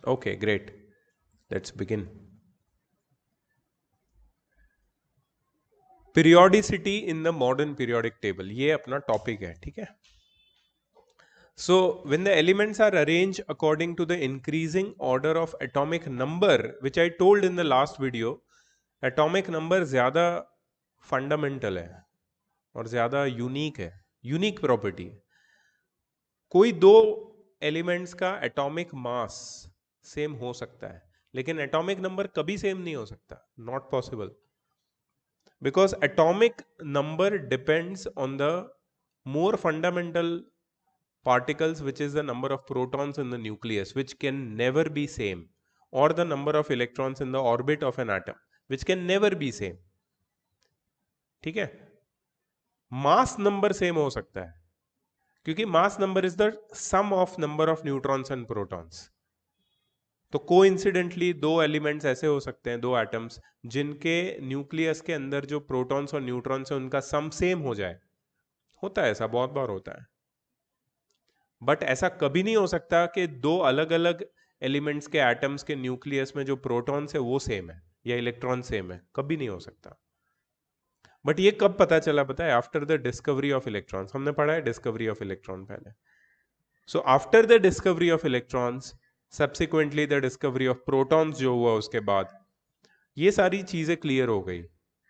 Okay, great. Let's begin. Periodicity in the modern periodic table, ये अपना topic है, ठीक है. So when the elements are arranged according to the increasing order of atomic number, which I told in the last video, atomic number ज़्यादा fundamental है और ज़्यादा unique है, यूनिक प्रॉपर्टी. कोई दो एलिमेंट्स का एटॉमिक मास सेम हो सकता है, लेकिन एटॉमिक नंबर कभी सेम नहीं हो सकता. Not possible, because atomic number depends on the more fundamental particles, which is the number of protons in the nucleus, which can never be same, or the number of electrons in the orbit of an atom, which can never be same. ठीक है. Mass number same हो सकता है, क्योंकि mass number is the sum of number of neutrons and protons. तो coincidentally दो elements ऐसे हो सकते हैं, दो एटम्स, जिनके न्यूक्लियस के अंदर जो प्रोटॉन्स और न्यूट्रॉन्स है उनका सम सेम हो जाए. होता है ऐसा, बहुत बार होता है. बट ऐसा कभी नहीं हो सकता कि दो अलग अलग एलिमेंट्स के एटम्स के न्यूक्लियस में जो प्रोटॉन्स है वो सेम है या इलेक्ट्रॉन सेम है. कभी नहीं हो सकता. बट ये कब पता चला पता है? After the discovery of electrons. हमने पढ़ा है डिस्कवरी ऑफ इलेक्ट्रॉन पहले. So after the discovery of electrons, subsequently the discovery of protons जो हुआ उसके बाद, ये सारी चीजें क्लियर हो गई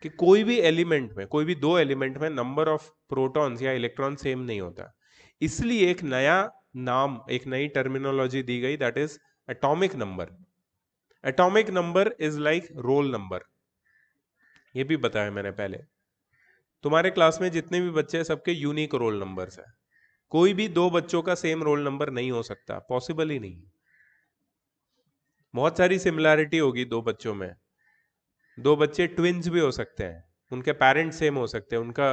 कि कोई भी एलिमेंट में, कोई भी दो एलिमेंट में नंबर ऑफ प्रोटॉन्स या इलेक्ट्रॉन सेम नहीं होता. इसलिए एक नया नाम, एक नई टर्मिनोलॉजी दी गई, that is atomic number. Atomic number is like roll number. ये भी बताया मैंने पहले. तुम्हारे क्लास में जितने भी बच्चे हैं सबके यूनिक रोल नंबर्स है. कोई भी दो बच्चों का सेम रोल नंबर नहीं हो सकता, पॉसिबल ही नहीं. बहुत सारी सिमिलैरिटी होगी दो बच्चों में. दो बच्चे ट्विन्स भी हो सकते हैं, उनके पेरेंट्स सेम हो सकते हैं, उनका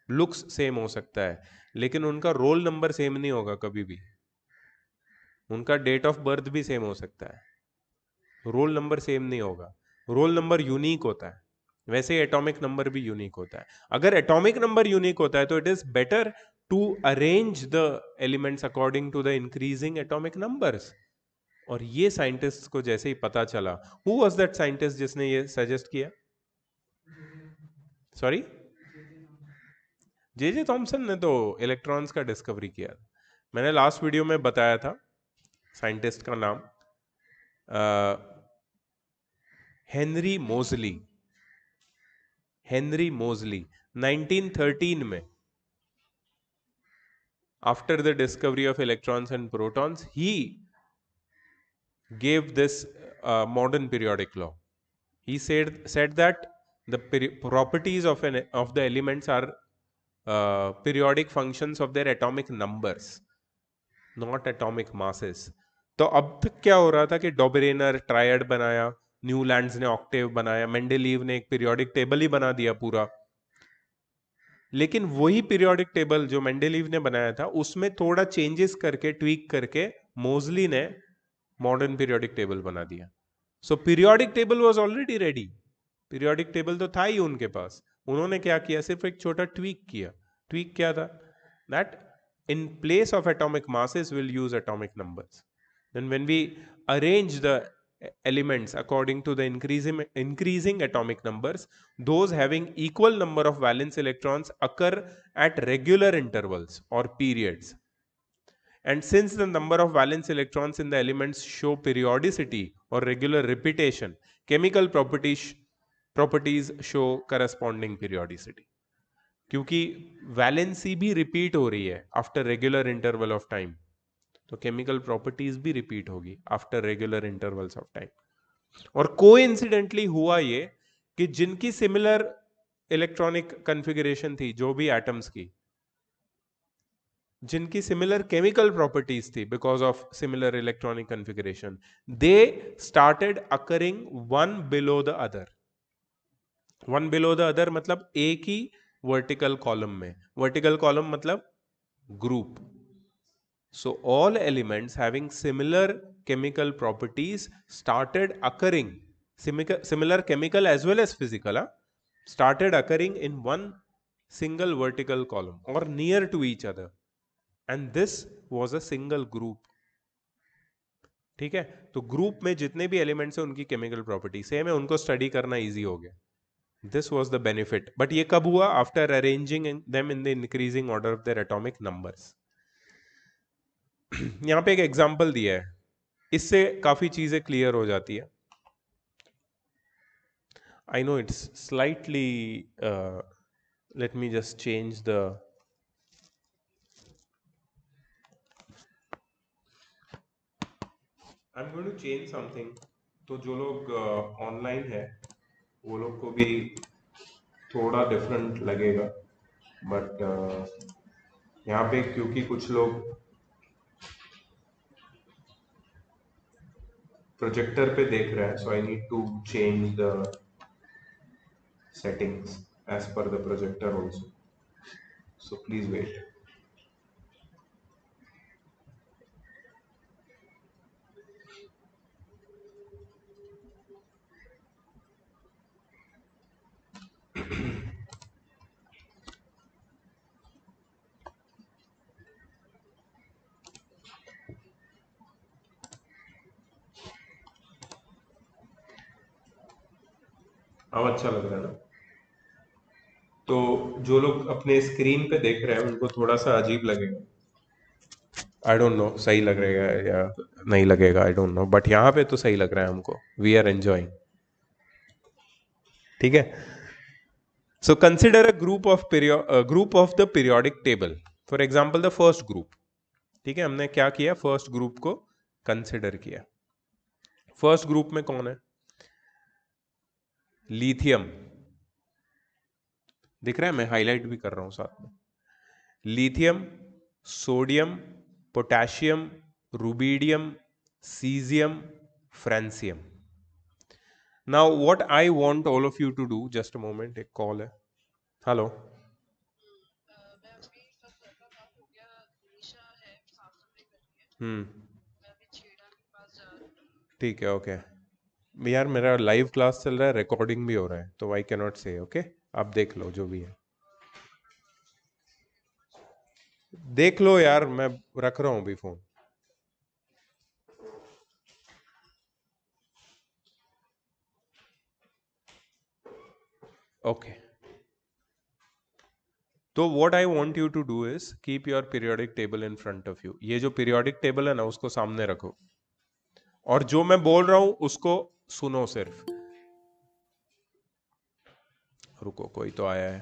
लुक्स सेम हो सकता है, लेकिन उनका रोल नंबर सेम नहीं होगा कभी भी. उनका डेट ऑफ बर्थ भी सेम हो सकता है, रोल नंबर सेम नहीं होगा. रोल नंबर यूनिक होता है, वैसे ही एटॉमिक नंबर भी यूनिक होता है. अगर एटॉमिक नंबर यूनिक होता है तो it is better to arrange the elements according to the increasing atomic numbers. और ये साइंटिस्ट को जैसे ही पता चला, हु वाज दैट साइंटिस्ट जिसने ये सजेस्ट किया? सॉरी, जे जे थॉमसन ने तो इलेक्ट्रॉन्स का डिस्कवरी किया. मैंने लास्ट वीडियो में बताया था साइंटिस्ट का नाम, हेनरी मोजली. हेनरी मोजली 1913 में, after the discovery of electrons and protons, he gave this modern periodic law. He said that the properties of the elements are periodic functions of their atomic numbers, not atomic masses. तो अब तक क्या हो रहा था कि डॉबरेनर triad बनाया, Newlands ने ऑक्टेव बनाया, मेंडेलीव ने एक पीरियोडिक टेबल ही बना दिया पूरा. लेकिन वही पीरियोडिक टेबल जो मेंडेलीव ने बनाया था उसमें थोड़ा चेंजेस करके, ट्वीक करके, मोजली ने मॉडर्न पीरियोडिक टेबल बना दिया. So periodic table was already ready. Periodic table तो था ही उनके पास. उन्होंने क्या किया? सिर्फ एक छोटा ट्वीक किया. ट्वीक क्या था? That in place of atomic masses we'll use atomic numbers. Then when we arrange the elements according to the increasing atomic numbers, those having equal number of valence electrons occur at regular intervals or periods. And since the number of valence electrons in the elements show periodicity or regular repetition, chemical properties show corresponding periodicity. क्योंकि valency भी repeat हो रही है after regular interval of time, तो chemical properties भी repeat होगी after regular intervals of time. और coincidentally हुआ ये कि जिनकी सिमिलर इलेक्ट्रॉनिक कॉन्फ़िगरेशन थी, जो भी एटम्स की, जिनकी सिमिलर केमिकल प्रॉपर्टीज थी, because of similar electronic configuration, they started occurring one below the other. One below the other मतलब एक ही वर्टिकल कॉलम में. वर्टिकल कॉलम मतलब group. So all elements having similar chemical properties started occurring, similar chemical as well as physical, started occurring in one single vertical column or near to each other, and this was a single group. ठीक है, तो group में जितने भी elements हैं उनकी chemical property same है, उनको स्टडी करना इजी हो गया. This was the benefit. But ये कब हुआ? After arranging them in the increasing order of their atomic numbers. यहां पे एक एग्जांपल दिया है, इससे काफी चीजें क्लियर हो जाती है. I know it's slightly let me just change the I'm going to change something. तो जो लोग ऑनलाइन है वो लोग को भी थोड़ा डिफरेंट लगेगा, बट यहाँ पे क्योंकि कुछ लोग प्रोजेक्टर पे देख रहे हैं, so I need to change the settings as per the projector also, so please wait. अब अच्छा लग रहा है ना? तो जो लोग अपने स्क्रीन पे देख रहे हैं उनको थोड़ा सा अजीब लगेगा, आई डोंट नो सही लगेगा या नहीं लगेगा, आई डोंट नो, बट यहाँ पे तो सही लग रहा है हमको. We are enjoying. ठीक है. So consider a group of the periodic table. For example the first group. ठीक है, हमने क्या किया? फर्स्ट ग्रुप को कंसिडर किया. फर्स्ट ग्रुप में कौन है? लिथियम. दिख रहा है? मैं हाईलाइट भी कर रहा हूं साथ में. Lithium, sodium, potassium, rubidium, caesium, francium. Now what I want all of you to do, just a moment, एक कॉल है. हेलो. ठीक है, ओके. यार मेरा लाइव क्लास चल रहा है, रिकॉर्डिंग भी हो रहा है, तो आई कैन नॉट से. ओके, आप देख लो जो भी है, देख लो यार, मैं रख रहा हूं अभी फोन. ओके. तो what I want you to do is keep your periodic table in front of you. ये जो पीरियोडिक टेबल है ना, उसको सामने रखो, और जो मैं बोल रहा हूं उसको सुनो सिर्फ. रुको, कोई तो आया है.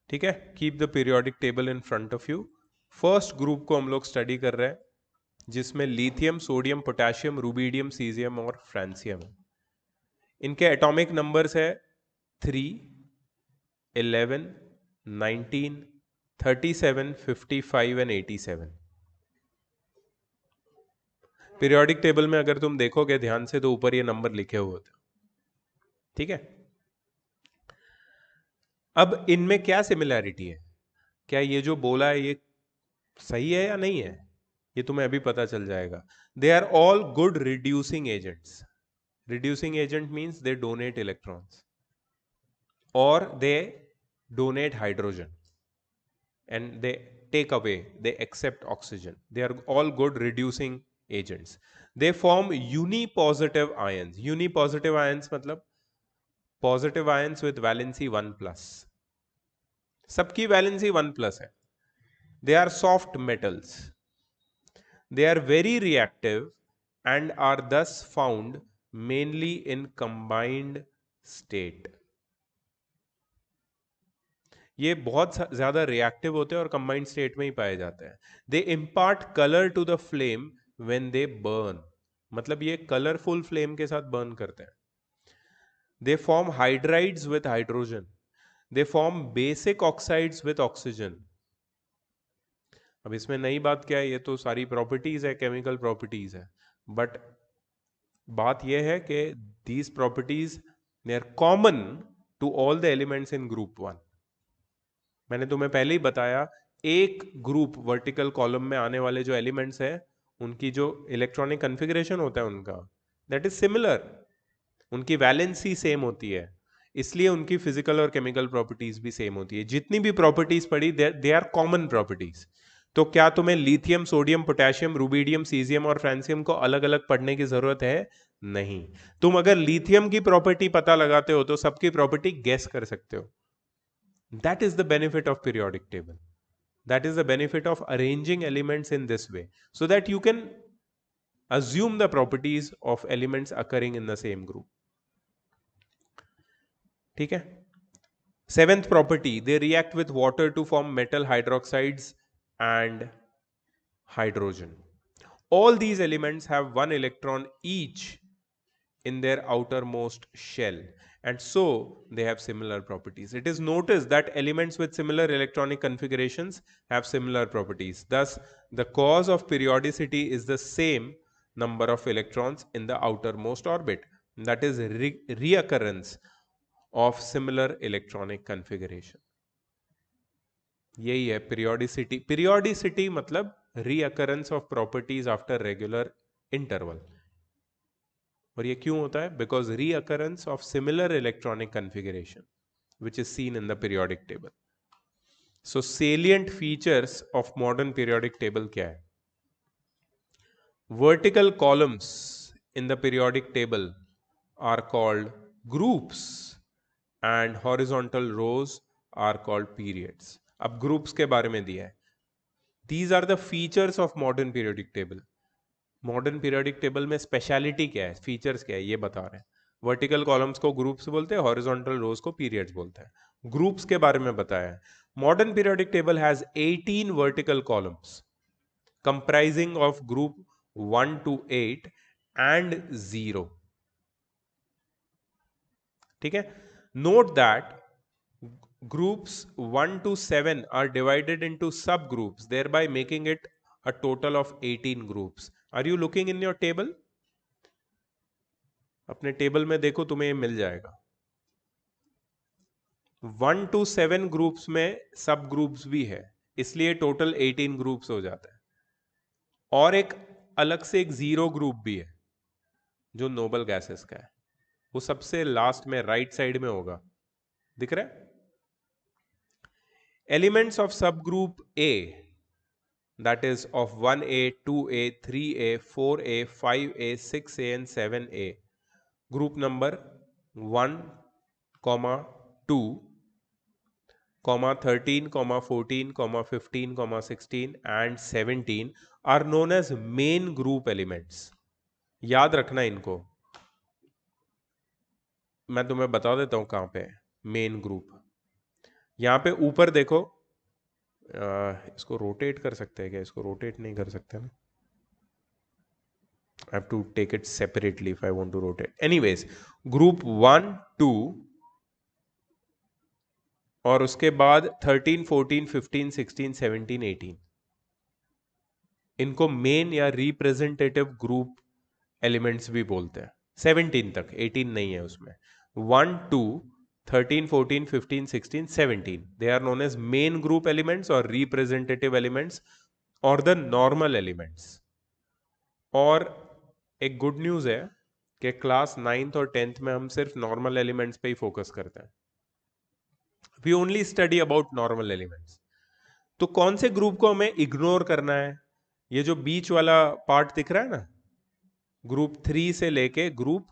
ठीक है, keep the periodic table in front of you. First group को हम लोग स्टडी कर रहे हैं, जिसमें lithium, sodium, potassium, rubidium, caesium और फ्रांसियम है. इनके एटॉमिक नंबर्स है 3, 11, 19, 37, 55 एंड 87. पीरियोडिक टेबल में अगर तुम देखोगे ध्यान से तो ऊपर ये नंबर लिखे हुए थे. ठीक है. अब इनमें क्या सिमिलैरिटी है? क्या ये जो बोला है ये सही है या नहीं है? ये तुम्हें अभी पता चल जाएगा. They are all good reducing agents. Reducing agent means they donate electrons और they donate hydrogen and they take away, they accept oxygen. They are all good reducing agents. They form unipositive ions. Unipositive ions मतलब positive ions with valency 1 plus. सबकी valency 1 plus है. They are soft metals. They are very reactive and are thus found mainly in combined state. ये बहुत ज्यादा reactive होते हैं और combined state में ही पाए जाते हैं. They impart colour to the flame when they burn. मतलब ये कलरफुल फ्लेम के साथ बर्न करते हैं. They form hydrides with hydrogen. They form basic oxides with oxygen. अब इसमें नई बात क्या है? ये तो सारी प्रॉपर्टीज है, केमिकल प्रॉपर्टीज है, बट बात यह है कि these properties they are common to all the elements in group 1. मैंने तुम्हें पहले ही बताया, एक ग्रुप वर्टिकल कॉलम में आने वाले जो एलिमेंट्स हैं उनकी जो इलेक्ट्रॉनिक कन्फिग्रेशन होता है उनका दैट इज सिमिलर, उनकी वैलेंसी सेम होती है, इसलिए उनकी फिजिकल और केमिकल प्रॉपर्टीज भी सेम होती है। जितनी भी प्रॉपर्टीज पढ़ी दे आर कॉमन प्रॉपर्टीज। तो क्या तुम्हें lithium, sodium, potassium, rubidium, caesium और फ्रांसियम को अलग अलग पढ़ने की जरूरत है? नहीं। तुम अगर लिथियम की प्रॉपर्टी पता लगाते हो तो सबकी प्रॉपर्टी गेस कर सकते हो। That is the benefit of periodic table, that is the benefit of arranging elements in this way so that you can assume the properties of elements occurring in the same group. ठीक है। Seventh property, they react with water to form metal hydroxides and hydrogen. All these elements have one electron each in their outermost shell, and so they have similar properties. It is noticed that elements with similar electronic configurations have similar properties. Thus, the cause of periodicity is the same number of electrons in the outermost orbit, that is reoccurrence of similar electronic configuration. यही है periodicity. Periodicity मतलब reoccurrence of properties after regular interval. और ये क्यों होता है? Because reoccurrence of similar electronic configuration which is seen in the periodic table. So salient features of modern periodic table क्या है? Vertical columns in the periodic table are called groups and horizontal rows are called periods. अब groups के बारे में दिया है. These are the features of modern periodic table. Modern periodic table में speciality क्या है, फीचर्स क्या है, ये बता रहे हैं. वर्टिकल कॉलम्स को ग्रुप्स बोलते हैं, हॉरिजॉन्टल रोज को पीरियड्स बोलते हैं. ग्रुप्स के बारे में बताया है. Modern periodic table has 18 vertical columns comprising of group 1 to 8 and 0. ठीक है. Note that groups 1 to 7 are divided into subgroups, thereby making it a total of 18 groups. Are you looking in your table? अपने table में देखो, तुम्हें ये मिल जाएगा. 1 to 7 groups में सब ग्रुप्स भी है, इसलिए टोटल 18 ग्रुप्स हो जाता है. और एक अलग से एक 0 ग्रुप भी है जो नोबल गैसेस का है. वो सबसे लास्ट में राइट साइड में होगा, दिख रहा है. एलिमेंट्स ऑफ सब group A, that is of 1a, 2a, 3a, 4a, 5a, 6a and 7a. Group number 1, 2, 13, 14, 15, 16 and 17 are known as main group elements. याद रखना इनको, मैं तुम्हें बता देता हूं कहां पे है मेन ग्रुप. यहां पे ऊपर देखो, इसको रोटेट कर सकते हैं क्या? इसको रोटेट नहीं कर सकते ना. I have to take it separately if I want to rotate. Anyways, group 1, 2 और उसके बाद 13, 14, 15, 16, 17, 18 इनको मेन या रिप्रेजेंटेटिव ग्रुप एलिमेंट्स भी बोलते हैं. 17 तक, 18 नहीं है उसमें. 1, 2, 13, 14, 15, 16, 17 they are known as main group elements or representative elements or the normal elements. और एक गुड न्यूज है कि क्लास 9th और 10th में हम सिर्फ नॉर्मल एलिमेंट्स पे ही फोकस करते हैं. We only study about normal elements. तो कौन से ग्रुप को हमें इग्नोर करना है? ये जो बीच वाला पार्ट दिख रहा है ना, ग्रुप 3 से लेके ग्रुप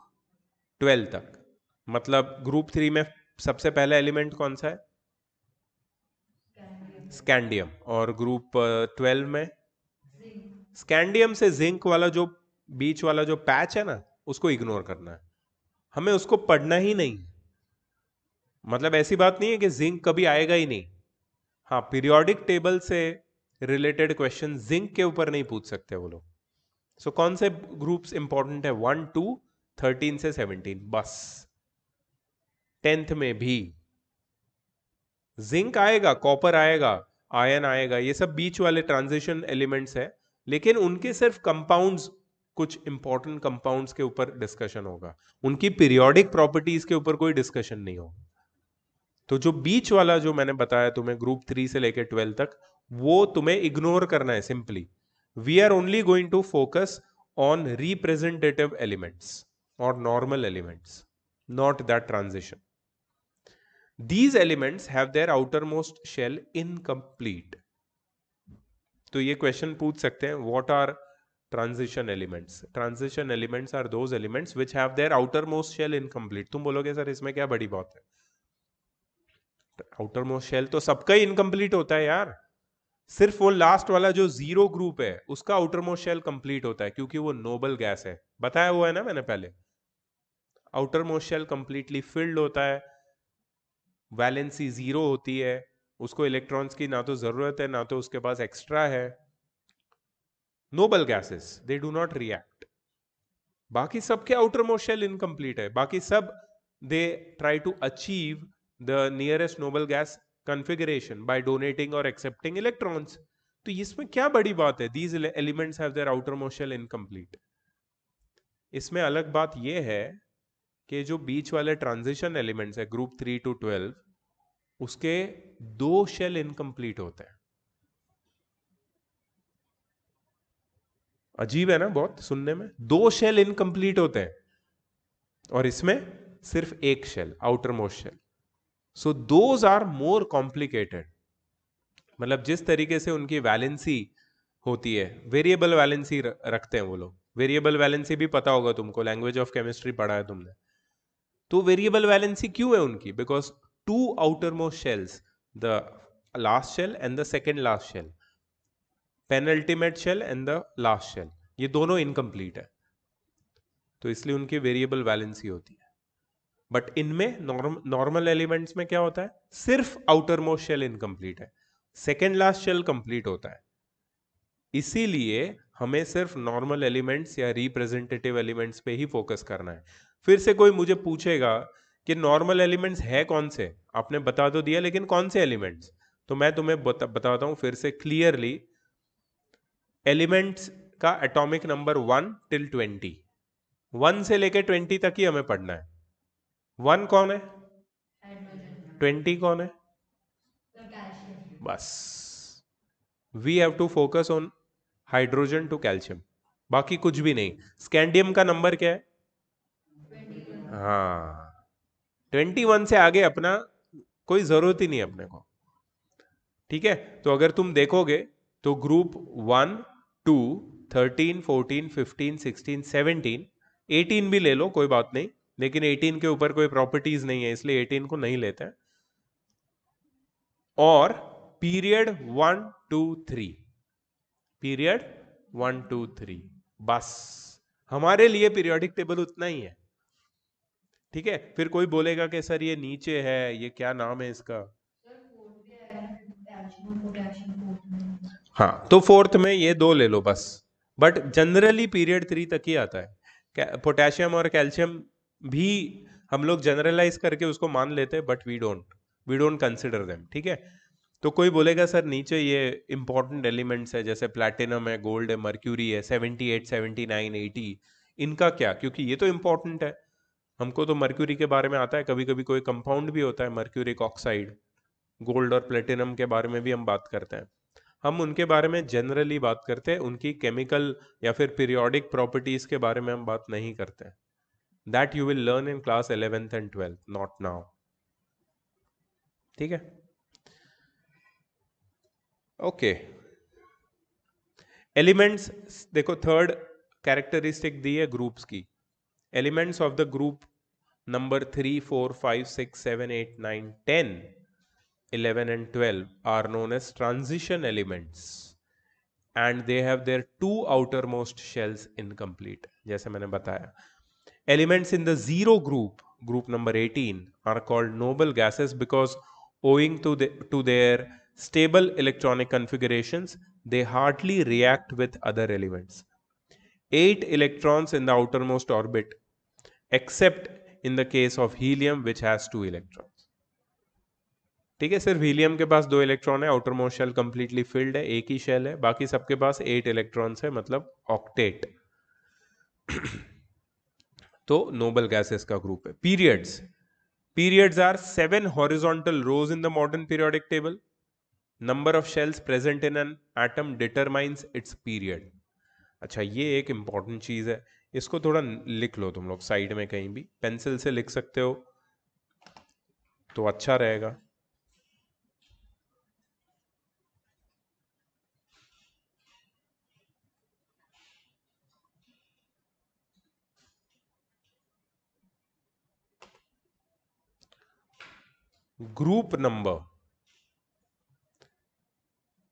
12 तक. मतलब ग्रुप 3 में सबसे पहला एलिमेंट कौन सा है? स्कैंडियम. और ग्रुप 12 में स्कैंडियम से जिंक वाला जो बीच वाला जो पैच है ना, उसको इग्नोर करना है. हमें उसको पढ़ना ही नहीं. मतलब ऐसी बात नहीं है कि जिंक कभी आएगा ही नहीं. हाँ, पीरियोडिक टेबल से रिलेटेड क्वेश्चन जिंक के ऊपर नहीं पूछ सकते वो लोग. सो कौन से ग्रुप्स इंपॉर्टेंट है? 1, 2, 13 से 17 बस. 10th में भी जिंक आएगा, कॉपर आएगा, आयन आएगा, ये सब बीच वाले ट्रांजिशन एलिमेंट्स है, लेकिन उनके सिर्फ कंपाउंड्स, कुछ इंपॉर्टेंट कंपाउंड्स के ऊपर डिस्कशन होगा. उनकी पीरियोडिक प्रॉपर्टीज के ऊपर कोई डिस्कशन नहीं होगा. तो जो बीच वाला जो मैंने बताया तुम्हें, ग्रुप 3 से लेकर 12 तक, वो तुम्हें इग्नोर करना है simply. We are only going to focus on representative elements or normal elements, not that transition. These elements have their outermost shell incomplete. तो ये क्वेश्चन पूछ सकते हैं, what are transition elements? Transition elements are those elements which have their outermost shell incomplete. तुम बोलोगे sir इसमें क्या बड़ी बात है? आउटरमोस्ट शेल तो सबका ही इनकम्प्लीट होता है यार. सिर्फ वो लास्ट वाला जो जीरो ग्रुप है उसका आउटरमोस्ट शेल कंप्लीट होता है, क्योंकि वो नोबल गैस है. बताया हुआ है ना मैंने पहले. आउटरमोस्ट शेल कंप्लीटली फिल्ड होता है, वैलेंसी जीरो होती है, उसको इलेक्ट्रॉन्स की ना तो जरूरत है ना तो उसके पास एक्स्ट्रा है. Noble gases they do not react. बाकी सबके आउटरमोस्ट शेल इनकम्प्लीट है. बाकी सब they try to achieve the nearest noble gas configuration by donating or accepting electrons. तो इसमें क्या बड़ी बात है? These elements have their outermost shell incomplete. इसमें अलग बात यह है कि जो बीच वाले ट्रांजिशन एलिमेंट्स है ग्रुप 3 to 12, उसके दो शेल इनकम्प्लीट होते हैं. अजीब है ना बहुत सुनने में. दो शेल इनकम्प्लीट होते हैं और इसमें सिर्फ एक shell, outermost shell. So those are more complicated. मतलब जिस तरीके से उनकी वैलेंसी होती है, वेरिएबल वैलेंसी रखते हैं वो लोग. वेरिएबल वैलेंसी भी पता होगा तुमको, लैंग्वेज ऑफ केमिस्ट्री पढ़ा है तुमने. तो वेरिएबल वैलेंसी क्यों है उनकी? Because two outermost shells, the last shell and the second last shell, penultimate shell and the last shell, ये दोनों इनकम्प्लीट है. तो इसलिए उनकी वेरिएबल वैलेंसी होती है. बट इनमें नॉर्मल एलिमेंट्स में क्या होता है? सिर्फ आउटरमोस्ट शेल इनकम्प्लीट है, सेकेंड लास्ट शेल कंप्लीट होता है. इसीलिए हमें सिर्फ नॉर्मल एलिमेंट्स या रिप्रेजेंटेटिव एलिमेंट्स पे ही फोकस करना है. फिर से कोई मुझे पूछेगा कि नॉर्मल एलिमेंट्स है कौन से? आपने बता तो दिया, लेकिन कौन से एलिमेंट्स? तो मैं तुम्हें बताता हूं फिर से क्लियरली. एलिमेंट्स का एटॉमिक नंबर 1 till 20, 1 से लेकर 20 तक ही हमें पढ़ना है. 1 कौन है? 20 कौन है? बस. We have to focus on hydrogen to calcium, बाकी कुछ भी नहीं. स्कैंडियम का नंबर क्या है? हाँ, 21 से आगे अपना कोई जरूरत ही नहीं अपने को. ठीक है. तो अगर तुम देखोगे तो ग्रुप 1, 2, 13, 14, 15, 16, 17, 18 भी ले लो, कोई बात नहीं, लेकिन 18 के ऊपर कोई प्रॉपर्टीज नहीं है इसलिए 18 को नहीं लेते हैं. और पीरियड 1, 2, 3, पीरियड 1, 2, 3, बस हमारे लिए पीरियोडिक टेबल उतना ही है. ठीक है. फिर कोई बोलेगा कि सर ये नीचे है, ये क्या नाम है इसका? हाँ, तो फोर्थ में ये दो ले लो बस. बट जनरली पीरियड 3 तक ही आता है. पोटेशियम और कैल्शियम भी हम लोग जनरलाइज करके उसको मान लेते हैं, but we don't consider them. ठीक है. तो कोई बोलेगा सर नीचे ये इंपॉर्टेंट एलिमेंट्स है, जैसे प्लैटिनम है, गोल्ड है, मर्क्यूरी है, 78, 79, 80, इनका क्या? क्योंकि ये तो इंपॉर्टेंट है. हमको तो मर्क्यूरी के बारे में आता है, कभी कभी कोई कंपाउंड भी होता है मर्क्यूरिक ऑक्साइड. गोल्ड और प्लेटिनम के बारे में भी हम बात करते हैं. हम उनके बारे में जनरली बात करते हैं, उनकी केमिकल या फिर पीरियोडिक प्रॉपर्टीज के बारे में हम बात नहीं करते हैं. That you will learn in class 11th and 12th, not now. ठीक है. ओके. एलिमेंट्स देखो, थर्ड कैरेक्टरिस्टिक दी है ग्रुप्स की. Elements of the group number 3, 4, 5, 6, 7, 8, 9, 10, 11 and 12 are known as transition elements and they have their two outermost shells incomplete. जैसे मैंने बताया, elements in the zero group, group number 18, are called noble gases because owing to their stable electronic configurations, they hardly react with other elements. 8 electrons in the outermost orbit, except in the case of helium which has 2 electrons. ठीक है. सिर्फ helium के पास 2 electron है, outermost shell completely filled है, एक ही shell है. बाकी सबके पास 8 इलेक्ट्रॉन्स है, मतलब ऑक्टेट. तो नोबल गैसेस का ग्रुप है. Periods are 7 horizontal rows in the modern periodic table. Number of shells present in an atom determines its period. अच्छा, ये एक इंपॉर्टेंट चीज है, इसको थोड़ा लिख लो तुम लोग साइड में, कहीं भी पेंसिल से लिख सकते हो तो अच्छा रहेगा। ग्रुप नंबर,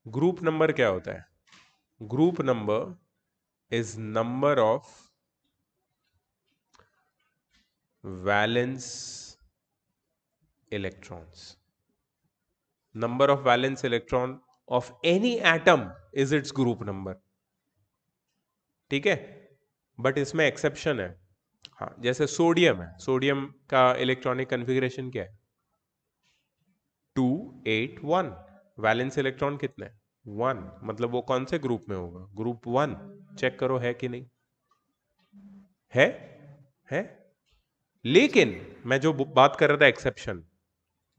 ग्रुप नंबर क्या होता है? Group number is number of valence electrons. Number of valence electron of any atom is its group number. ठीक है, बट इसमें एक्सेप्शन है। हाँ, जैसे सोडियम है, सोडियम का इलेक्ट्रॉनिक कन्फिग्रेशन क्या है? 281। वैलेंस इलेक्ट्रॉन कितने? 1, मतलब वो कौन से ग्रुप में होगा? ग्रुप 1। चेक करो है कि नहीं, है, है। लेकिन मैं जो बात कर रहा था एक्सेप्शन,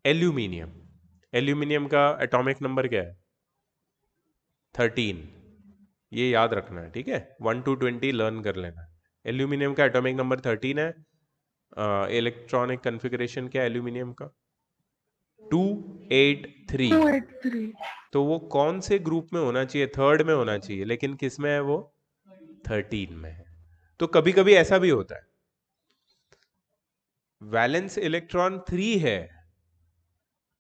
एल्यूमिनियम, एल्यूमिनियम का एटॉमिक नंबर क्या है? 13। ये याद रखना है, ठीक है, 1 to 20 लर्न कर लेना। एल्यूमिनियम का एटॉमिक नंबर 13 है। इलेक्ट्रॉनिक कन्फिग्रेशन क्या है एल्यूमिनियम का? 283। 283। तो वो कौन से ग्रुप में होना चाहिए? थर्ड में होना चाहिए, लेकिन किस में है वो? 13 में है। तो कभी कभी ऐसा भी होता है, वैलेंस इलेक्ट्रॉन 3 है,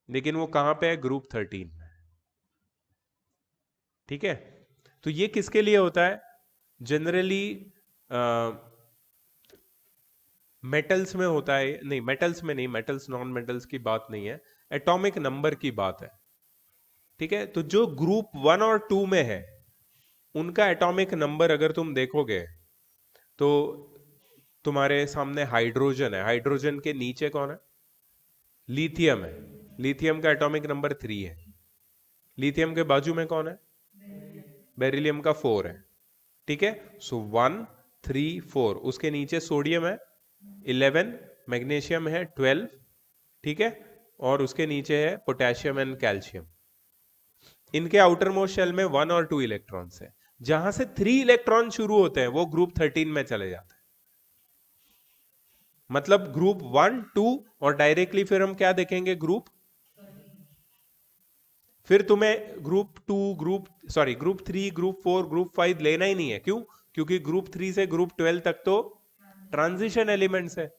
लेकिन वो कहां पे है? ग्रुप 13 में। ठीक है, तो ये किसके लिए होता है? जनरली मेटल्स में होता है, नहीं मेटल्स में नहीं, मेटल्स नॉन मेटल्स की बात नहीं है, एटॉमिक नंबर की बात है। ठीक है, तो जो ग्रुप 1 और 2 में है उनका एटॉमिक नंबर अगर तुम देखोगे तो तुम्हारे सामने हाइड्रोजन है, हाइड्रोजन के नीचे कौन है? लिथियम है, लिथियम का एटॉमिक नंबर 3 है। लिथियम के बाजू में कौन है? बेरिलियम का 4 है। ठीक है, सो 1 3 4, उसके नीचे सोडियम है 11, मैग्नीशियम है 12। ठीक है, और उसके नीचे है पोटेशियम एंड कैल्शियम। इनके आउटर मोस्ट शेल में 1 और 2 इलेक्ट्रॉन्स है। जहां से 3 इलेक्ट्रॉन शुरू होते हैं वो ग्रुप 13 में चले जाते हैं। मतलब ग्रुप 1 2, और डायरेक्टली फिर हम क्या देखेंगे? ग्रुप, फिर तुम्हें ग्रुप 2, ग्रुप 3, ग्रुप 4, ग्रुप 5 लेना ही नहीं है। क्यों? क्योंकि ग्रुप 3 से ग्रुप 12 तक तो ट्रांजिशन एलिमेंट्स है,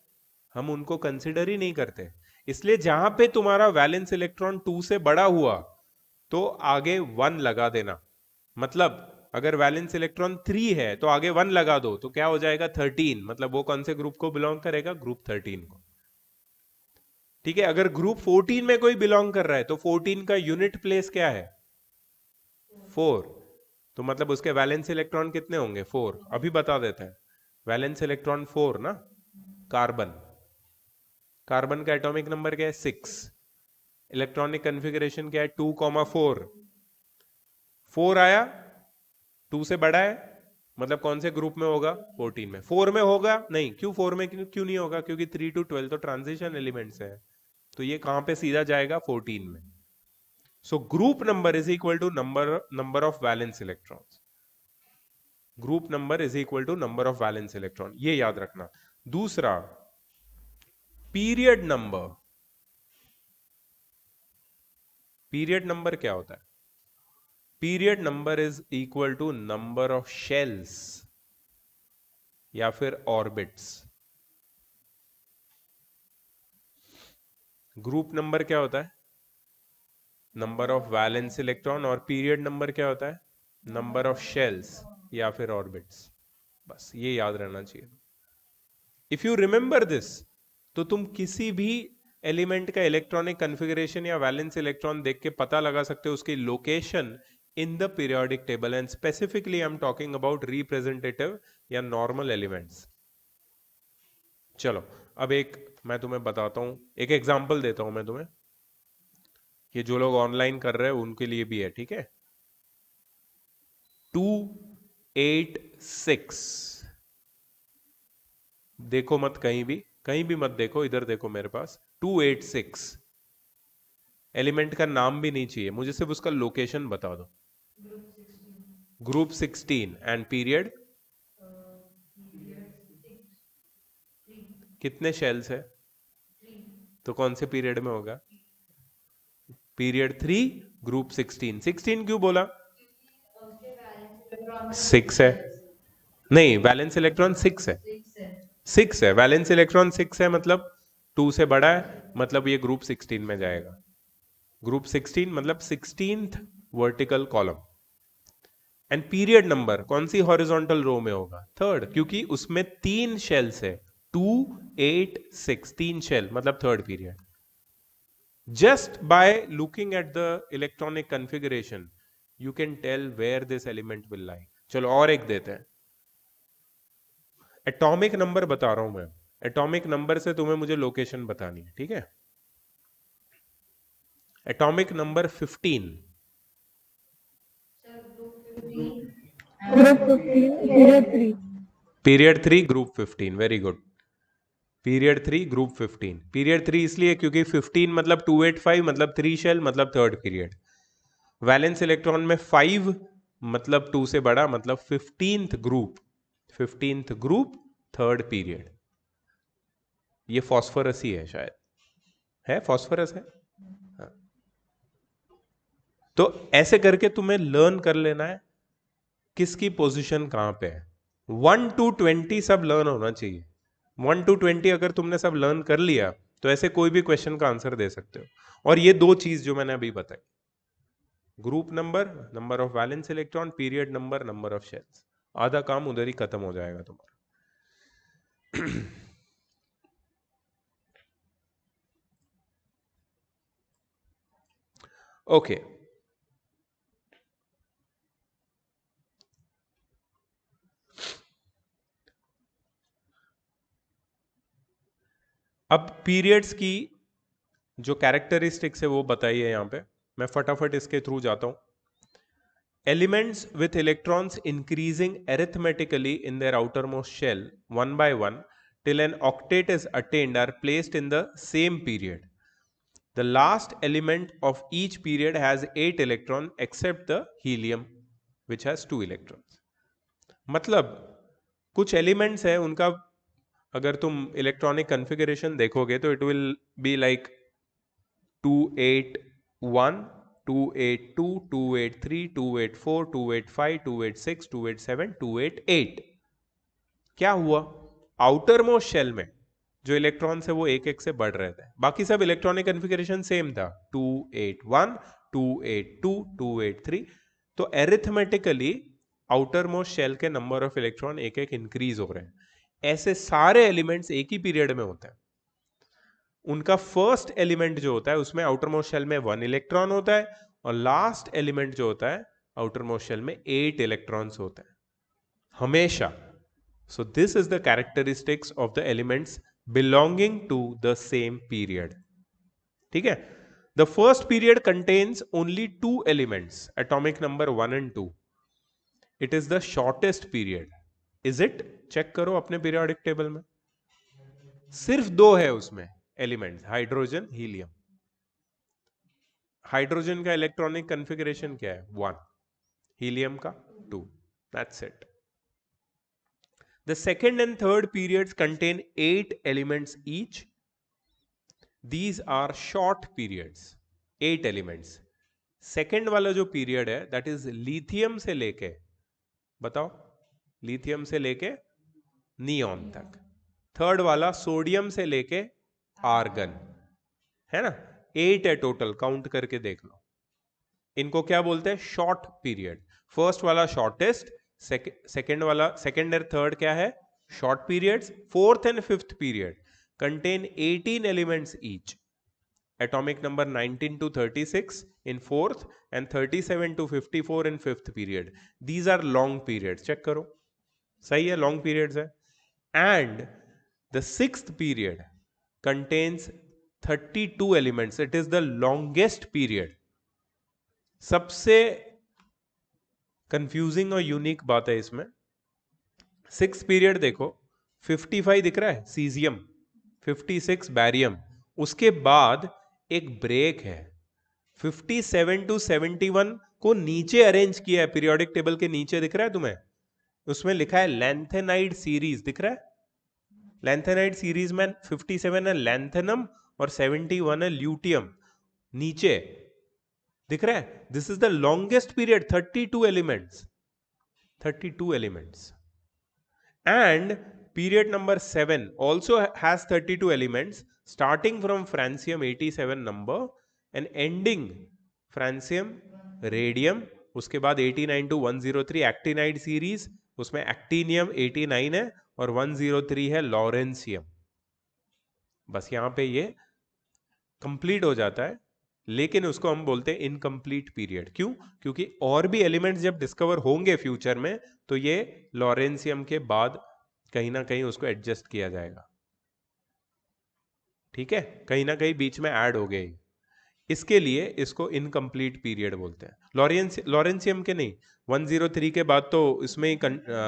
हम उनको कंसिडर ही नहीं करते। इसलिए जहां पे तुम्हारा वैलेंस इलेक्ट्रॉन 2 से बड़ा हुआ तो आगे 1 लगा देना। मतलब अगर वैलेंस इलेक्ट्रॉन 3 है तो आगे 1 लगा दो तो क्या हो जाएगा? 13। मतलब वो कौन से ग्रुप को बिलोंग करेगा? ग्रुप 13 को। ठीक है, अगर ग्रुप 14 में कोई बिलोंग कर रहा है तो 14 का यूनिट प्लेस क्या है? 4। तो मतलब उसके वैलेंस इलेक्ट्रॉन कितने होंगे? 4। अभी बता देते हैं, वैलेंस इलेक्ट्रॉन 4 ना। कार्बन, कार्बन का एटॉमिक नंबर क्या है? 6। इलेक्ट्रॉनिक कन्फिग्रेशन क्या है? 2,4। 4 आया, 2 से बड़ा है, मतलब कौन से ग्रुप में होगा? 14 में। 4 में होगा नहीं, क्यों 4 में क्यों नहीं होगा? क्योंकि 3 to 12 तो ट्रांजिशन एलिमेंट्स है, तो ये कहां पे सीधा जाएगा? 14 में। So group number is equal to number of valence electrons. Group number is equal to number of valence electron, ये याद रखना। दूसरा, पीरियड नंबर। पीरियड नंबर क्या होता है? Period number is equal to number of shells या फिर orbits. Group number क्या होता है? नंबर ऑफ वैलेंस इलेक्ट्रॉन, और पीरियड नंबर क्या होता है? नंबर ऑफ शेल्स या फिर ऑर्बिट्स। बस ये याद रहना चाहिए। इफ यू रिमेंबर दिस तो तुम किसी भी एलिमेंट का इलेक्ट्रॉनिक कन्फिग्रेशन या वैलेंस इलेक्ट्रॉन देख के पता लगा सकते हो उसकी location in the periodic table. And specifically I am talking about representative या नॉर्मल एलिमेंट्स। चलो, अब एक मैं तुम्हें बताता हूं, एक एग्जांपल देता हूं मैं तुम्हें, ये जो लोग ऑनलाइन कर रहे हैं उनके लिए भी है। ठीक है, 286, देखो मत कहीं भी, कहीं भी मत देखो, इधर देखो मेरे पास। 286 एलिमेंट का नाम भी नहीं चाहिए मुझे, सिर्फ उसका लोकेशन बता दो। ग्रुप 16 एंड पीरियड कितने शेल्स है? तो कौन से पीरियड में होगा? Period 3 group 16। 16 क्यों बोला? 6 है। नहीं, वैलेंस इलेक्ट्रॉन 6 है। 6 है, वैलेंस इलेक्ट्रॉन 6 है, मतलब 2 से बड़ा है, मतलब ये ग्रुप 16 में जाएगा। ग्रुप 16 मतलब 16th vertical column. And period number कौन सी हॉरिजॉन्टल रो में होगा? थर्ड, क्योंकि उसमें 3 शेल्स है, 2 8 6, 3 शेल मतलब third period. Just by looking at the electronic configuration, you can tell where this element will lie. चलो और एक देते हैं। एटॉमिक नंबर बता रहा हूं मैं, एटॉमिक नंबर से तुम्हें मुझे लोकेशन बतानी है, ठीक है? Atomic number 15। Group 15 period 3। Period 3 group 15, very good. Period 3 group 15। Period 3 इसलिए क्योंकि 15 मतलब 285 मतलब 3 शेल मतलब थर्ड पीरियड। वैलेंस इलेक्ट्रॉन में 5 मतलब 2 से बड़ा मतलब 15th group, 15th group third period. ये फॉस्फोरस ही है शायद, है फॉस्फोरस है। हाँ। तो ऐसे करके तुम्हें लर्न कर लेना है किसकी पोजीशन कहां पे है। 1 to 20 सब लर्न होना चाहिए। 1 to 20 अगर तुमने सब लर्न कर लिया तो ऐसे कोई भी क्वेश्चन का आंसर दे सकते हो। और ये दो चीज जो मैंने अभी बताई, group number, number of valence electron, period number, number of shells, आधा काम उधर ही खत्म हो जाएगा तुम्हारा। ओके, अब पीरियड्स की जो कैरेक्टरिस्टिक्स है वो बताइए यहां पे। मैं फटाफट इसके थ्रू जाता हूं। Elements with electrons increasing arithmetically in their outermost shell one by one till an octet is attained are placed in the same period. The last element of each period has 8 electrons except the helium which has 2 electrons. मतलब कुछ elements है उनका अगर तुम electronic configuration देखोगे तो it will be like 281 282 283 284 285 286 287 288। क्या हुआ? आउटर मोस्ट शेल में जो इलेक्ट्रॉन्स है वो एक एक से बढ़ रहे थे, बाकी सब इलेक्ट्रॉनिक कॉन्फ़िगरेशन सेम था, 281 282 283। तो एरिथमेटिकली आउटर मोस्ट शेल के नंबर ऑफ इलेक्ट्रॉन एक एक इंक्रीज हो रहे हैं। ऐसे सारे एलिमेंट्स एक ही पीरियड में होते हैं। उनका फर्स्ट एलिमेंट जो होता है उसमें आउटर मोस्ट शेल में 1 इलेक्ट्रॉन होता है और लास्ट एलिमेंट जो होता है आउटर मोस्ट शेल में 8 इलेक्ट्रॉन्स होते हैं हमेशा। So this is the characteristics of the elements belonging to the same period, ठीक है? The first period contains only 2 elements, atomic number 1 and 2। It is the shortest period. Is it? Check करो अपने periodic table में, सिर्फ 2 है उसमें elements, hydrogen helium. Hydrogen का electronic configuration क्या है? 1, हीलियम का 2, that's it. The second and third periods contain 8 elements each. These are short periods, 8 elements. Second वाला जो पीरियड है दैट इज लिथियम से लेके, बताओ, लिथियम से लेके नियॉन तक। थर्ड वाला सोडियम से लेके आर्गन, है ना? 8 है टोटल, काउंट करके देख लो। इनको क्या बोलते हैं? Short period. फर्स्ट वाला शॉर्टेस्ट, सेकेंड वाला, सेकेंड और थर्ड क्या है? Short periods. Fourth and fifth period contain 18 elements each, atomic number 19 to 36 in fourth and 37 to 54 in fifth period. These are long periods, check करो, सही है, long periods है। And the sixth period contains 32 elements, it is the longest period. सबसे confusing और unique बात है इसमें, six period देखो, 55 दिख रहा है सीजियम, 56 बैरियम, उसके बाद एक ब्रेक है 57 to 71 को नीचे अरेंज किया है, पीरियोडिक टेबल के नीचे दिख रहा है तुम्हें, उसमें लिखा है लैंथेनाइड सीरीज, दिख रहा है? लैंथेनाइड सीरीज में 57 है लैंथेनम और 71 है ल्यूटियम, नीचे दिख रहा है? This is the longest period, 32 elements, 32 elements. And period number 7 also has 32 elements, starting from francium 87 number and ending francium radium. उसके बाद 89 to 103 एक्टिनाइड सीरीज, उसमें एक्टिनियम 89 है और 103 है लॉरेंसियम. बस यहां पे ये कंप्लीट हो जाता है, लेकिन उसको हम बोलते हैं इनकम्प्लीट पीरियड. क्यों? क्योंकि और भी एलिमेंट्स जब डिस्कवर होंगे फ्यूचर में तो ये लॉरेंसियम के बाद कहीं ना कहीं उसको एडजस्ट किया जाएगा. ठीक है, कहीं ना कहीं बीच में ऐड हो गए, इसके लिए इसको इनकम्प्लीट पीरियड बोलते हैं. लॉरेंसियम के नहीं, 103 के बाद तो इसमें ही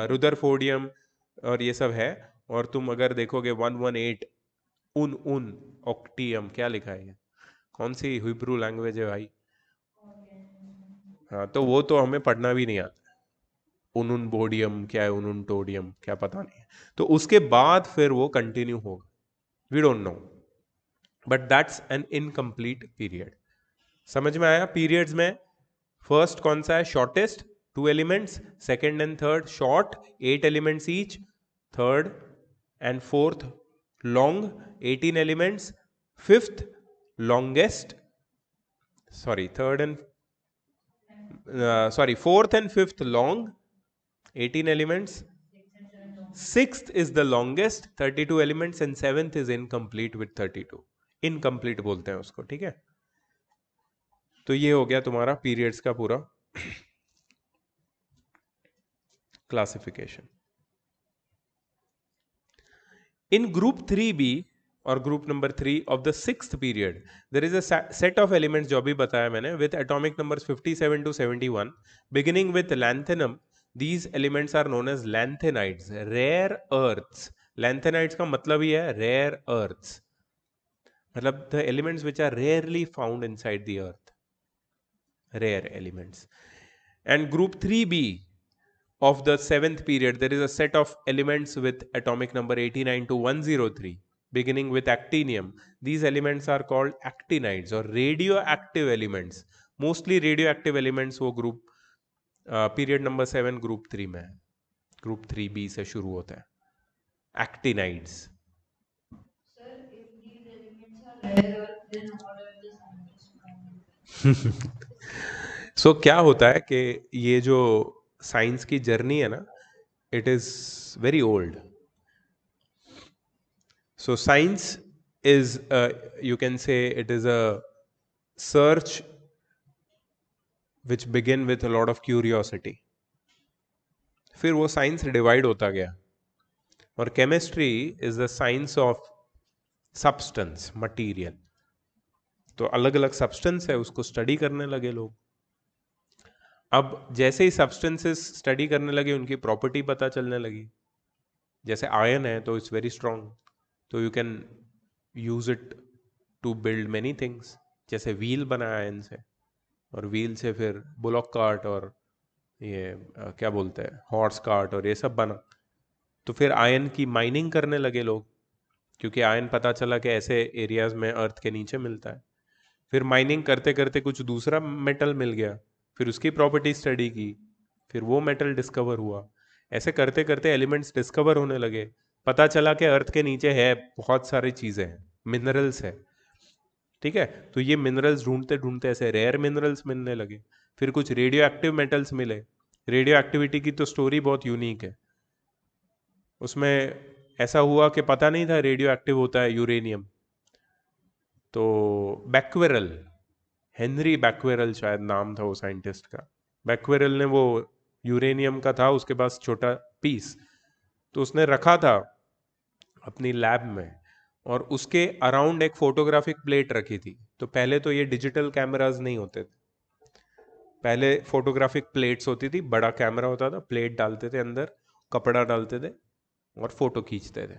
रुदरफोर्डियम और ये सब है. और तुम अगर देखोगे 118 उन ऑक्टियम, क्या लिखा है ये, कौन सी हिब्रू लैंग्वेज है भाई? हाँ, तो वो तो हमें पढ़ना भी नहीं आता. उन बोडियम क्या है, उन टोडियम क्या, पता नहीं है. तो उसके बाद फिर वो कंटिन्यू होगा, we don't know, but that's an incomplete period. समझ में आया? पीरियड्स में फर्स्ट कौन सा है? Shortest 2 elements, second and third short 8 elements each, third and fourth long 18 elements, fifth longest, fourth and fifth long 18 elements, sixth is the longest 32 elements and seventh is incomplete with 32. incomplete बोलते हैं उसको. ठीक है, तो ये हो गया तुम्हारा पीरियड्स का पूरा क्लासिफिकेशन. In group 3b और group number 3 of the sixth period there is a set of elements, जो अभी बताया मैंने, with atomic numbers 57 to 71 beginning with lanthanum. These elements are known as lanthanides, rare earths. Lanthanides का मतलब ही है rare earths, मतलब the elements which are rarely found inside the earth, rare elements. And group 3b of the seventh period there is a set of elements with atomic number 89 to 103 beginning with actinium. These elements are called actinides or radioactive elements. Mostly radioactive elements वो group period number 7 group 3 में है, group 3b से शुरू होता है. actinides. Sir, if these elements are rare earth, then what are the scientists? So क्या होता है कि ये जो साइंस की जर्नी है ना, it is very old. So science is, you can say it is a search which begin with a lot of curiosity. फिर वो साइंस डिवाइड होता गया, और chemistry is the science of substance, material. तो अलग अलग सब्सटेंस है, उसको स्टडी करने लगे लोग. अब जैसे ही सब्सटेंसेस स्टडी करने लगे उनकी प्रॉपर्टी पता चलने लगी. जैसे आयरन है तो इट्स वेरी स्ट्रांग, तो you can use it to build many things. जैसे व्हील बनाया आयरन से, और व्हील से फिर बुलॉक कार्ट और ये क्या बोलते हैं, हॉर्स कार्ट और ये सब बना. तो फिर आयरन की माइनिंग करने लगे लोग, क्योंकि आयरन पता चला कि ऐसे एरियाज में अर्थ के नीचे मिलता है. फिर माइनिंग करते करते कुछ दूसरा मेटल मिल गया, फिर उसकी प्रॉपर्टी स्टडी की, फिर वो मेटल डिस्कवर हुआ. ऐसे करते करते एलिमेंट्स डिस्कवर होने लगे. पता चला कि अर्थ के नीचे है बहुत सारी चीज़ें हैं, मिनरल्स है. ठीक है, तो ये मिनरल्स ढूंढते ढूंढते ऐसे रेयर मिनरल्स मिलने लगे. फिर कुछ रेडियो एक्टिव मेटल्स मिले. रेडियो एक्टिविटी की तो स्टोरी बहुत यूनिक है. उसमें ऐसा हुआ कि पता नहीं था रेडियो एक्टिव होता है यूरेनियम. तो बैक्वेरल, हेनरी बैक्वेरल शायद नाम था वो साइंटिस्ट का. बैक्वेरल ने वो यूरेनियम का था उसके पास छोटा पीस, तो उसने रखा था अपनी लैब में, और उसके अराउंड एक फोटोग्राफिक प्लेट रखी थी. तो पहले तो ये डिजिटल कैमराज नहीं होते थे, पहले फोटोग्राफिक प्लेट्स होती थी. बड़ा कैमरा होता था, प्लेट डालते थे अंदर, कपड़ा डालते थे और फोटो खींचते थे.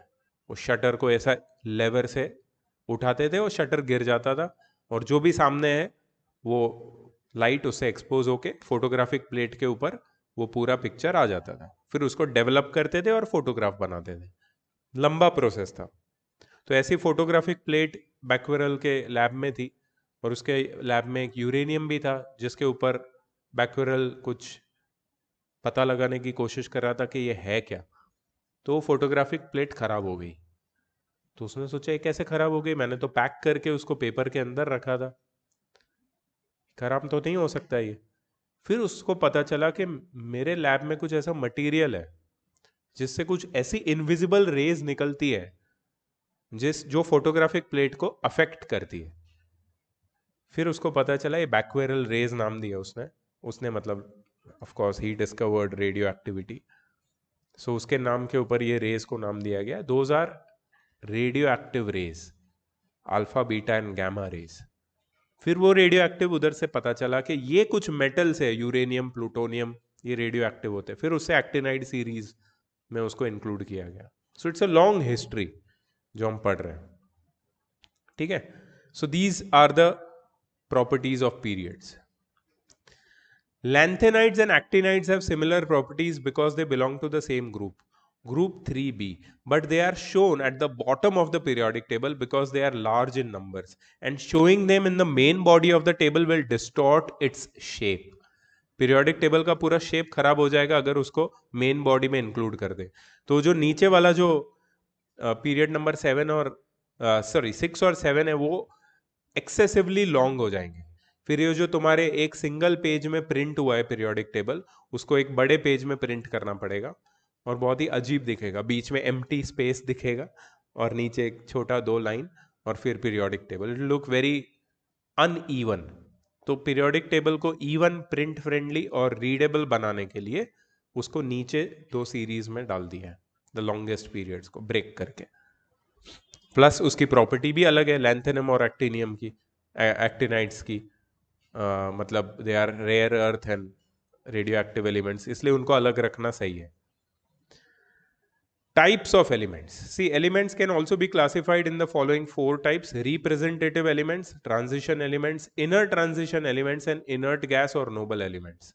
वो शटर को ऐसा लेवर से उठाते थे और शटर गिर जाता था, और जो भी सामने है वो लाइट उससे एक्सपोज होके फोटोग्राफिक प्लेट के ऊपर वो पूरा पिक्चर आ जाता था। फिर उसको डेवलप करते थे और फोटोग्राफ बनाते थे। लंबा प्रोसेस था। तो ऐसी फोटोग्राफिक प्लेट बैक्वेरल के लैब में थी, और उसके लैब में एक यूरेनियम भी था जिसके ऊपर बैक्वेरल कुछ पता लगाने की कोशिश कर रहा था कि ये है क्या। तो फोटोग्राफिक प्लेट खराब हो गई। तो उसने सोचा ये कैसे खराब हो गई, मैंने तो पैक करके उसको पेपर के अंदर रखा था, खराब तो नहीं हो सकता ये। फिर उसको पता चला कि मेरे लैब में कुछ ऐसा मटेरियल है जिससे कुछ ऐसी इनविजिबल रेज निकलती है जो फोटोग्राफिक प्लेट को अफेक्ट करती है। फिर उसको पता चला ये बैक्वेरल रेज नाम दिया उसने। उसने मतलब of course he discovered radioactivity, so उसके नाम के ऊपर ये रेज को नाम दिया गया। Those are radioactive rays, alpha beta and gamma rays. फिर वो रेडियो एक्टिव उधर से पता चला कि ये कुछ मेटल्स है, यूरेनियम प्लूटोनियम, ये रेडियो एक्टिव होते हैं। फिर उससे एक्टिनाइड सीरीज में उसको इंक्लूड किया गया। So it's a long history जो हम पढ़ रहे हैं, ठीक है। So these are the properties of periods. Lanthanides and actinides have similar properties because they belong to the same group, group 3b, but they are shown at the bottom of the periodic table because they are large in numbers, and showing them in the main body of the table will distort its shape. Periodic table का पूरा shape खराब हो जाएगा अगर उसको main body में include कर दे। तो जो नीचे वाला जो पीरियड नंबर 7 और 6 और 7 है वो एक्सेसिवली लॉन्ग हो जाएंगे। फिर ये जो तुम्हारे एक सिंगल पेज में प्रिंट हुआ है पीरियोडिक टेबल, उसको एक बड़े पेज में प्रिंट करना पड़ेगा और बहुत ही अजीब दिखेगा, बीच में एम्प्टी स्पेस दिखेगा और नीचे एक छोटा 2 लाइन और फिर periodic table. It look very uneven. तो पीरियोडिक टेबल को इवन, प्रिंट फ्रेंडली और रीडेबल बनाने के लिए उसको नीचे 2 सीरीज में डाल दिया है, द लॉन्गेस्ट पीरियड्स को ब्रेक करके। प्लस उसकी प्रॉपर्टी भी अलग है लैंथेनम और एक्टिनियम की, एक्टिनाइड्स की। मतलब they are rare earth and radioactive elements, इसलिए उनको अलग रखना सही है। Types of elements. See, elements can also be classified in the following 4 types: representative elements, transition elements, inner transition elements, and inert gas or noble elements.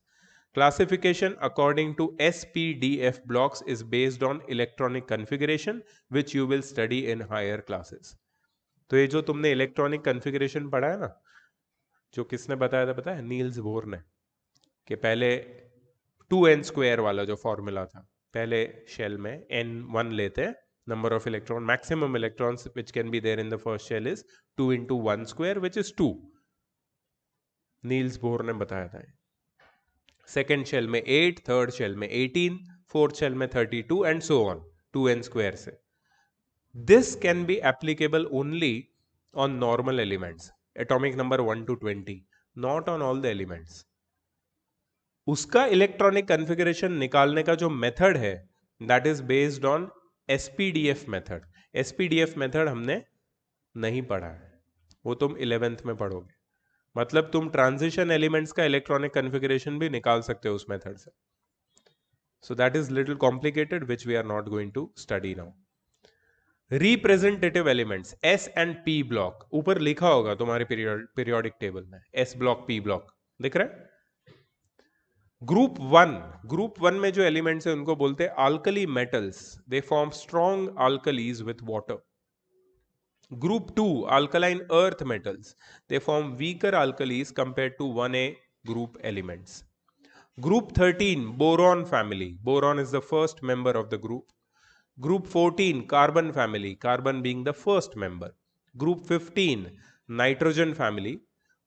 Classification according to SPDF blocks is based on electronic configuration, which you will study in higher classes. तो ये जो तुमने electronic configuration पढ़ा है ना, जो किसने बताया था पता है? नील्स बोर ने। कि पहले 2n² वाला जो फॉर्मूला था, पहले शेल में n1 लेते हैं, number of electron, maximum electrons which can be there in the first shell is 2 × 1² which is 2। Niels Bohr ने बताया था। सेकेंड शेल में 8, थर्ड शेल में 18, फोर्थ शेल में 32 एंड सो ऑन 2n² से। This can be applicable only on normal elements, atomic number 1 to 20, not on all the elements. उसका electronic configuration निकालने का जो मेथड है that is based on SPDF method. SPDF method हमने नहीं पढ़ा है, वो तुम 11th में पढ़ोगे। मतलब तुम ट्रांजिशन एलिमेंट्स का इलेक्ट्रॉनिक कॉन्फ़िगरेशन भी निकाल सकते हो उस मेथड से। So that is little complicated which we are not going to study now. Representative elements s and p block, ऊपर लिखा होगा तुम्हारे पीरियोडिक टेबल में, एस ब्लॉक पी ब्लॉक दिख रहा है। ग्रुप वन में जो एलिमेंट्स है उनको बोलते हैं alkali metals, they form strong alkalis with water. Group 2 alkaline earth metals, they form weaker alkalis compare to 1a group elements. Group 13 boron family, boron is the first member of the group. Group 14 carbon family, carbon being the first member. Group 15 nitrogen family.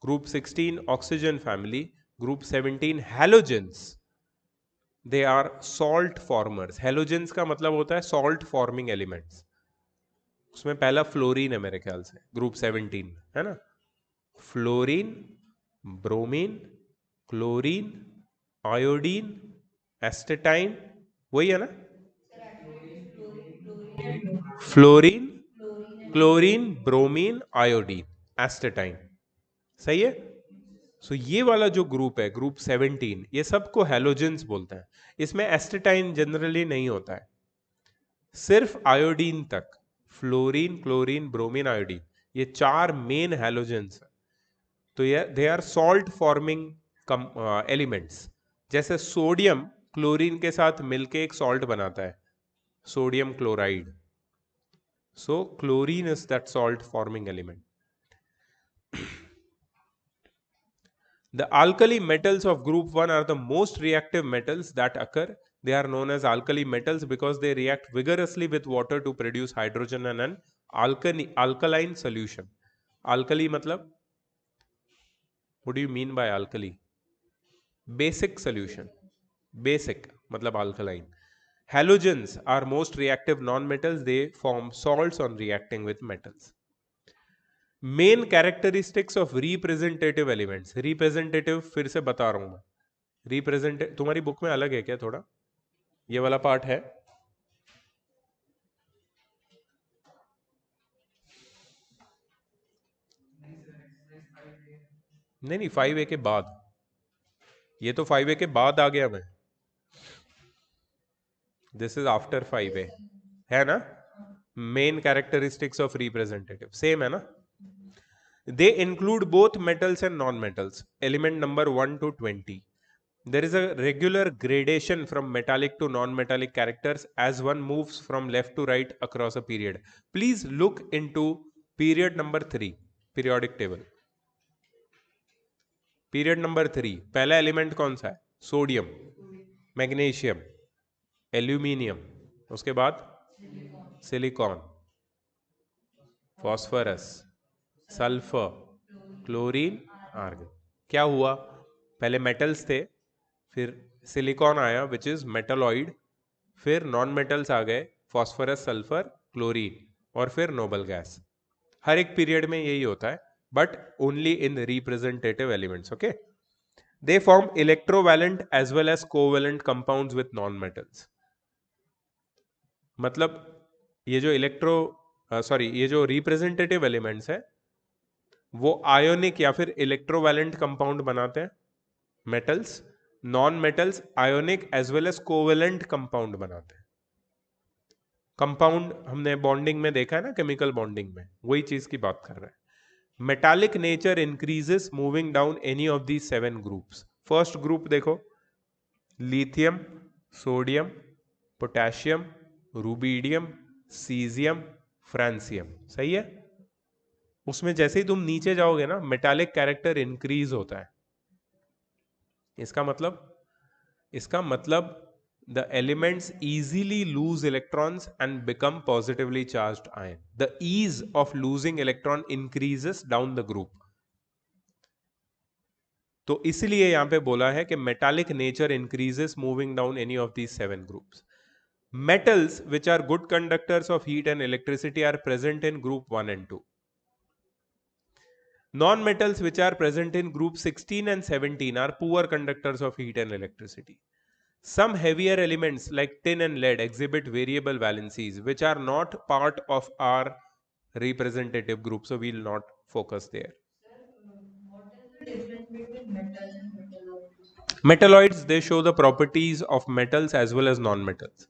Group 16 oxygen family. Group 17 halogens, they are salt formers. Halogens का मतलब होता है salt forming elements. उसमें पहला fluorine है मेरे ख्याल से, ग्रुप 17 है ना। Fluorine, bromine, chlorine, iodine, astatine, वही है ना। Fluorine, chlorine, bromine, iodine, astatine, सही है। सो ये वाला जो ग्रुप है ग्रुप 17, ये सबको हैलोजेंस बोलते हैं। इसमें एस्टेटाइन जनरली नहीं होता है, सिर्फ आयोडीन तक। फ्लोरीन, क्लोरीन, ब्रोमीन, आयोडीन, ये 4 मेन हैलोजेंस है। तो ये they are salt forming elements. जैसे सोडियम क्लोरीन के साथ मिलके एक सॉल्ट बनाता है, sodium chloride. So chlorine is that salt forming element. The alkali metals of group 1 are the most reactive metals that occur. They are known as alkali metals because they react vigorously with water to produce hydrogen and an alkaline solution. Alkali matlab, what do you mean by alkali? Basic solution. Basic matlab alkaline. Halogens are most reactive non-metals. They form salts on reacting with metals. Main characteristics of representative elements. Representative फिर से बता रहा हूं मैं. Representative तुम्हारी book में अलग है क्या? थोड़ा ये वाला पार्ट है. नहीं 5A के बाद. ये तो 5A के बाद आ गया मैं. दिस इज आफ्टर 5A है ना. Main characteristics of representative same है ना. They include both metals and non-metals. Element number 1 to 20. There is a regular gradation from metallic to non-metallic characters as one moves from left to right across a period. Please look into period number 3, periodic table. Period number 3. पहला element कौन सा है? Sodium, magnesium, aluminium. उसके बाद silicon, phosphorus, sulphur, chlorine, argon. क्या हुआ? पहले metals थे, फिर सिलिकॉन आया विच इज मेटलॉइड, फिर नॉन मेटल्स आ गए फॉस्फोरस, सल्फर, क्लोरीन, और फिर नोबल गैस. हर एक पीरियड में यही होता है, but only in representative elements. Okay. They form electrovalent as well as covalent compounds with non metals. मतलब ये जो ये जो रिप्रेजेंटेटिव एलिमेंट्स है वो आयोनिक या फिर इलेक्ट्रोवैलेंट कंपाउंड बनाते हैं metals. Non metals ionic as well as covalent compound बनाते हैं. कंपाउंड हमने बॉन्डिंग में देखा है ना, केमिकल बॉन्डिंग में, वही चीज की बात कर रहे हैं. Metallic nature increases moving down any of the 7 groups. First group देखो, lithium, sodium, potassium, rubidium, caesium, francium. सही है. उसमें जैसे ही तुम नीचे जाओगे ना, मेटालिक कैरेक्टर इंक्रीज होता है. इसका मतलब the elements easily lose electrons and become positively charged ion. The ease of losing electron increases down the group. तो इसलिए यहां पे बोला है कि metallic nature increases moving down any of these 7 groups. Metals which are good conductors of heat and electricity are present in group 1 and 2. Non-metals which are present in group 16 and 17 are poor conductors of heat and electricity. Some heavier elements like tin and lead exhibit variable valencies which are not part of our representative group, so we will not focus there. What is the difference between metals and metalloids? Metalloids, they show the properties of metals as well as non-metals.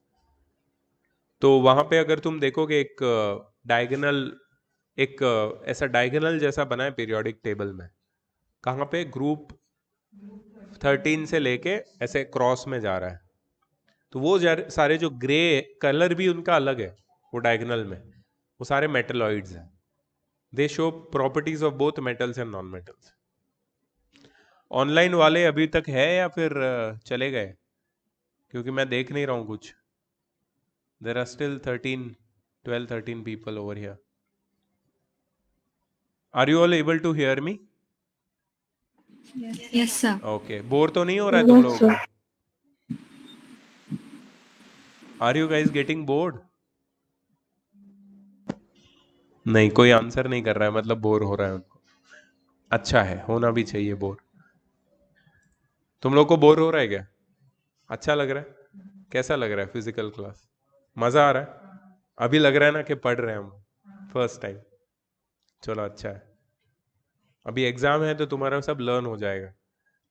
तो वहां पे अगर तुम देखोगे एक ऐसा diagonal जैसा बना है पीरियोडिक टेबल में. कहाँ पे? ग्रुप 13 से लेके ऐसे क्रॉस में जा रहा है. तो वो सारे जो ग्रे कलर भी उनका अलग है वो डायगोनल में, वो सारे मेटलॉइड्स हैं. दे show properties of both metals and non metals. Online वाले अभी तक है या फिर चले गए? क्योंकि मैं देख नहीं रहा हूँ कुछ. There are still 13 people over here. Are you all able to hear me? Yes, sir. Okay. Bore तो नहीं हो रहा है तुम लोगों को? Are you guys getting bored? नहीं, कोई आंसर नहीं कर रहा है, मतलब बोर हो रहा है उनको. अच्छा है, होना भी चाहिए बोर. तुम लोग को बोर हो रहा है क्या? अच्छा लग रहा है? कैसा लग रहा है फिजिकल क्लास? मजा आ रहा है? अभी लग रहा है ना कि पढ़ रहे हैं हम फर्स्ट टाइम. चलो अच्छा है. अभी एग्जाम है तो तुम्हारा सब लर्न हो जाएगा,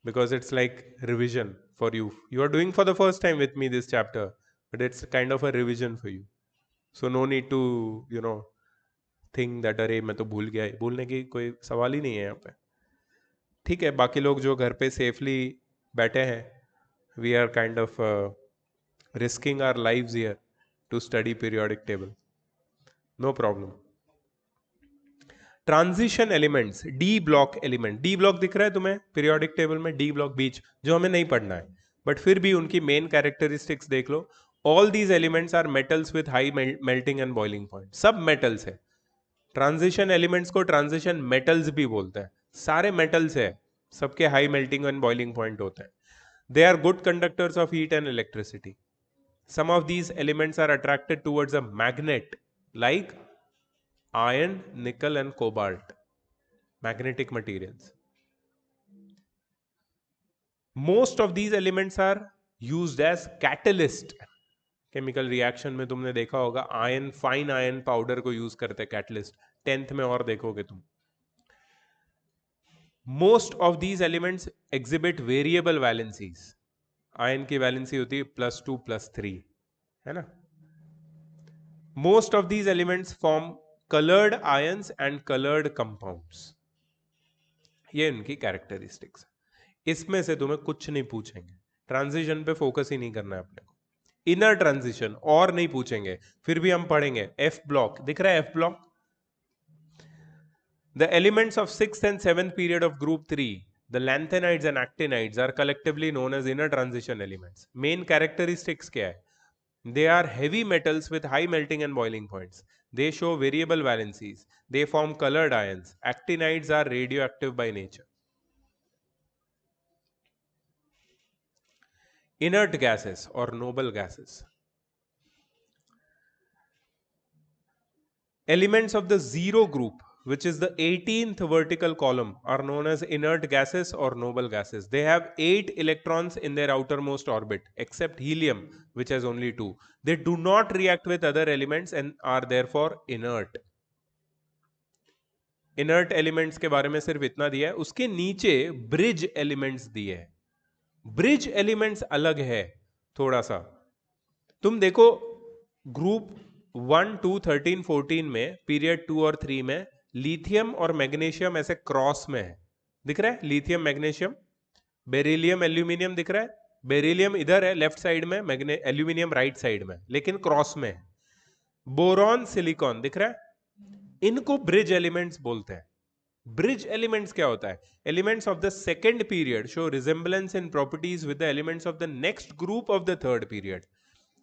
because it's like revision for you. You are doing for the first time with me this chapter, but it's kind of a revision for you. So no need to think that अरे मैं तो भूल गया. भूलने की कोई सवाल ही नहीं है यहाँ पे. ठीक है, बाकी लोग जो घर पे सेफली बैठे हैं, we are kind of risking our lives here to study periodic table. No problem. Transition elements, D block element, D block दिख रहा है तुम्हें पीरियोडिक टेबल में, डी ब्लॉक बीच, जो हमें नहीं पढ़ना है बट फिर भी उनकी मेन कैरेक्टरिस्टिक्स देख लो. All these elements are metals with high melting and boiling point. सब मेटल्स है. ट्रांजिशन एलिमेंट्स को ट्रांजिशन मेटल्स भी बोलते हैं. सारे मेटल्स है, सबके high melting and boiling point होते हैं. They are good conductors of heat and electricity. Some of these elements are attracted towards a magnet like iron, nickel and cobalt, magnetic materials. Most of these elements are used as catalyst. Chemical reaction में तुमने देखा होगा ion, fine ion powder को use करते हैं catalyst. 10th में और देखोगे तुम. Most of these elements exhibit variable valencies. Ion की वैलेंसी होती है +2 +3, है ना. Most of these elements form coloured ions and coloured compounds. ये इनकी कैरेक्टरिस्टिक्स. इसमें से तुम्हें कुछ नहीं पूछेंगे, ट्रांजिशन पे फोकस ही नहीं करना है अपने को. इनर ट्रांजिशन और नहीं पूछेंगे, फिर भी हम पढ़ेंगे. एफ ब्लॉक दिख रहा है, F block. The elements of 6th and 7th period of group 3, the lanthanides and actinides are collectively known as inner transition elements. Main characteristics क्या है? They are heavy metals with high melting and boiling points. They show variable valencies. They form colored ions. Actinides are radioactive by nature. Inert gases or noble gases. Elements of the zero group, which is the 18th vertical column, are known as inert gases or noble gases. They have 8 electrons in their outermost orbit, except helium, which has only 2. They do not react with other elements and are therefore inert. Inert elements के बारे में सिर्फ इतना दिया है. उसके नीचे bridge elements दिए है. Bridge elements अलग है थोड़ा सा. तुम देखो ग्रुप 1, 2, 13, 14 में, पीरियड 2 और 3 में लिथियम और मैग्नीशियम ऐसे क्रॉस में है. दिख रहा है लिथियम मैग्नीशियम. बेरिलियम एल्यूमिनियम दिख रहा है. बेरिलियम इधर है लेफ्ट साइड में, एल्यूमिनियम राइट साइड में, लेकिन क्रॉस में है. बोरॉन सिलिकॉन दिख रहा है. इनको ब्रिज एलिमेंट्स बोलते हैं. ब्रिज एलिमेंट्स क्या होता है? Elements of the second period show resemblance in properties with the elements of the next group of the third period,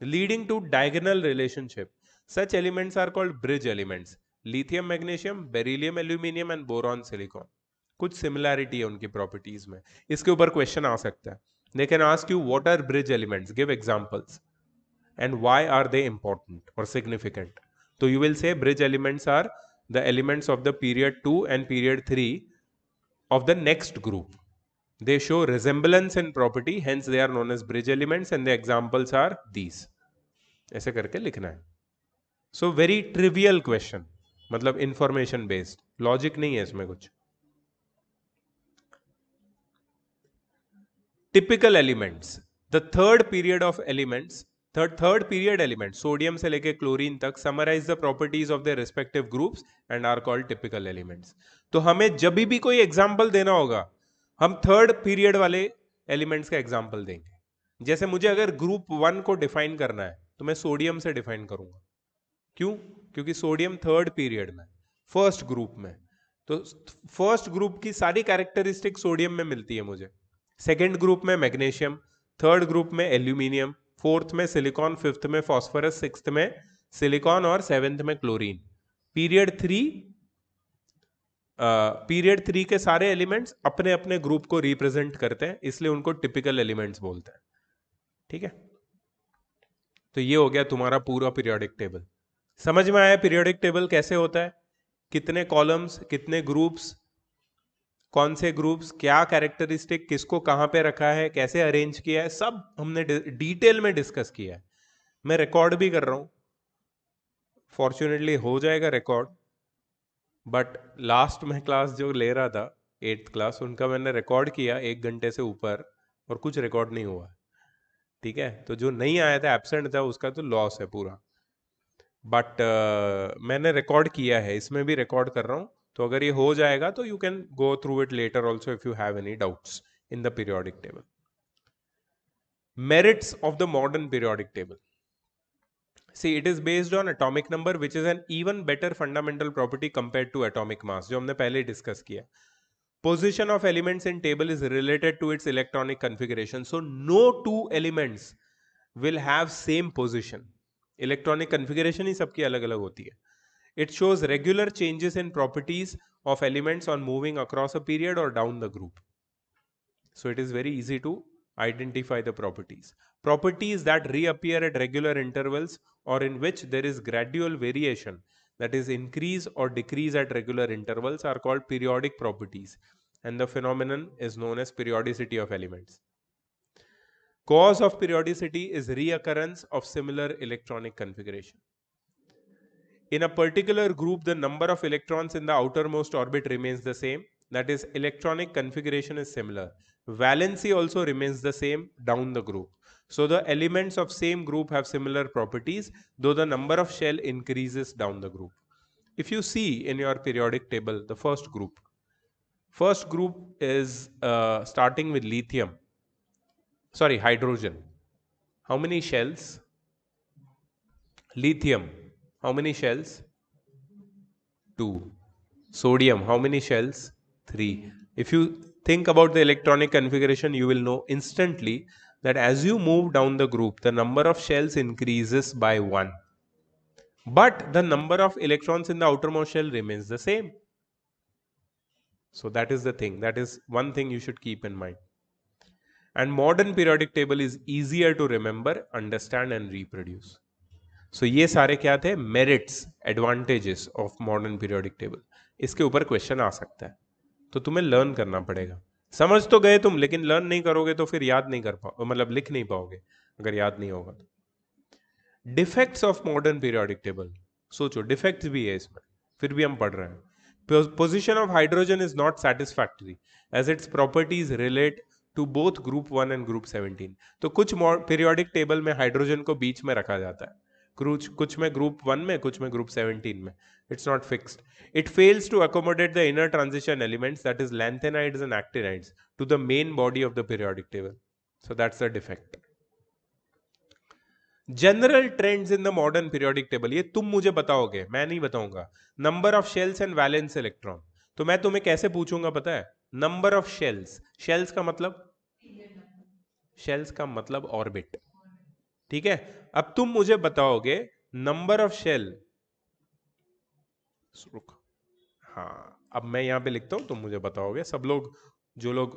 leading to diagonal relationship. Such elements are called bridge elements. Lithium, magnesium, beryllium, aluminium and boron, silicon. कुछ similarity है उनकी properties में. इसके ऊपर question आ सकता है. They can ask you what are bridge elements, give examples, and why are they important or significant. So you will say bridge elements are the elements of the period 2 and period 3 of the next group. They show resemblance in property, hence they are known as bridge elements, and the examples are these. ऐसे करके लिखना है. So very trivial question, मतलब information based, logic नहीं है इसमें कुछ. Typical elements, the third period of elements, third period elements, sodium से लेके क्लोरीन तक, summarize the properties of their respective groups and are called typical elements. तो हमें जब भी कोई एग्जाम्पल देना होगा, हम थर्ड पीरियड वाले एलिमेंट्स का एग्जाम्पल देंगे. जैसे मुझे अगर ग्रुप 1 को डिफाइन करना है तो मैं सोडियम से डिफाइन करूंगा. क्यों? क्योंकि सोडियम थर्ड पीरियड में, फर्स्ट ग्रुप में, तो फर्स्ट ग्रुप की सारी कैरेक्टरिस्टिक सोडियम में मिलती है मुझे. सेकेंड ग्रुप में मैग्नीशियम, थर्ड ग्रुप में एल्यूमिनियम, फोर्थ में सिलिकॉन, फिफ्थ में फॉस्फोरस, सिक्स्थ में सिलिकॉन और सेवेंथ में क्लोरीन. पीरियड 3 के सारे एलिमेंट्स अपने अपने ग्रुप को रिप्रेजेंट करते हैं, इसलिए उनको टिपिकल एलिमेंट्स बोलते हैं. ठीक है, तो ये हो गया तुम्हारा पूरा पीरियोडिक टेबल. समझ में आया पीरियोडिक टेबल कैसे होता है, कितने कॉलम्स, कितने ग्रुप्स, कौन से ग्रुप्स, क्या कैरेक्टरिस्टिक, किसको कहां पे रखा है, कैसे अरेंज किया है, सब हमने डिटेल में डिस्कस किया है. मैं रिकॉर्ड भी कर रहा हूं, फॉर्चुनेटली हो जाएगा रिकॉर्ड, बट लास्ट में क्लास जो ले रहा था 8th क्लास, उनका मैंने रिकॉर्ड किया 1 घंटे से ऊपर और कुछ रिकॉर्ड नहीं हुआ. ठीक है, तो जो नहीं आया था, एब्सेंट था, उसका तो लॉस है पूरा. बट मैंने रिकॉर्ड किया है, इसमें भी रिकॉर्ड कर रहा हूँ, तो अगर ये हो जाएगा तो you can go through it later also if you have any doubts in the periodic table. Merits of the modern periodic table. See, it is based on atomic number, which is an even better fundamental property compared to atomic mass, जो हमने पहले discuss किया. Position of elements in table is related to its electronic configuration. So no two elements will have same position. Electronic configuration ही सबकी अलग अलग होती है. It shows regular changes in properties of elements on moving across a period or down the group. So it is very easy to identify the properties. Properties that reappear at regular intervals or in which there is gradual variation, that is increase or decrease at regular intervals, are called periodic properties, and the phenomenon is known as periodicity of elements. Cause of periodicity is reoccurrence of similar electronic configuration. In a particular group, the number of electrons in the outermost orbit remains the same. That is, electronic configuration is similar. Valency also remains the same down the group. So the elements of same group have similar properties, though the number of shell increases down the group. If you see in your periodic table, the first group is starting with hydrogen. How many shells? Lithium. How many shells? 2. Sodium, how many shells? 3. If you think about the electronic configuration, you will know instantly that as you move down the group, the number of shells increases by 1. But the number of electrons in the outermost shell remains the same. So that is the thing. That is one thing you should keep in mind. And modern periodic table is easier to remember, understand and reproduce. सो ये सारे क्या थे? Merits, advantages of modern periodic table. इसके ऊपर question आ सकता है, तो तुम्हें लर्न करना पड़ेगा. समझ तो गए तुम, लेकिन लर्न नहीं करोगे तो फिर याद नहीं कर पाओ, मतलब लिख नहीं पाओगे अगर याद नहीं होगा तो. Defects of modern periodic table. सोचो, डिफेक्ट्स भी है इसमें, फिर भी हम पढ़ रहे हैं. Position of hydrogen is not satisfactory as its properties relate to both group 1 and group 17. तो कुछ पीरियोडिक टेबल में हाइड्रोजन को बीच में रखा जाता है, कुछ में ग्रुप 1 में, कुछ में ग्रुप 17 में. It's not fixed. It fails to accommodate the inner transition elements, that is lanthanides and actinides, to the main body of the periodic table. So that's the defect. General trends in the modern periodic table, ये तुम मुझे बताओगे, मैं नहीं बताऊंगा. Number of shells and valence electron. तो मैं तुम्हें कैसे पूछूंगा पता है? Number of shells. शेल्स का मतलब ऑर्बिट. ठीक है. अब तुम मुझे बताओगे नंबर ऑफ शेल. हाँ, अब मैं यहां पे लिखता हूं, तुम मुझे बताओगे. सब लोग, जो लोग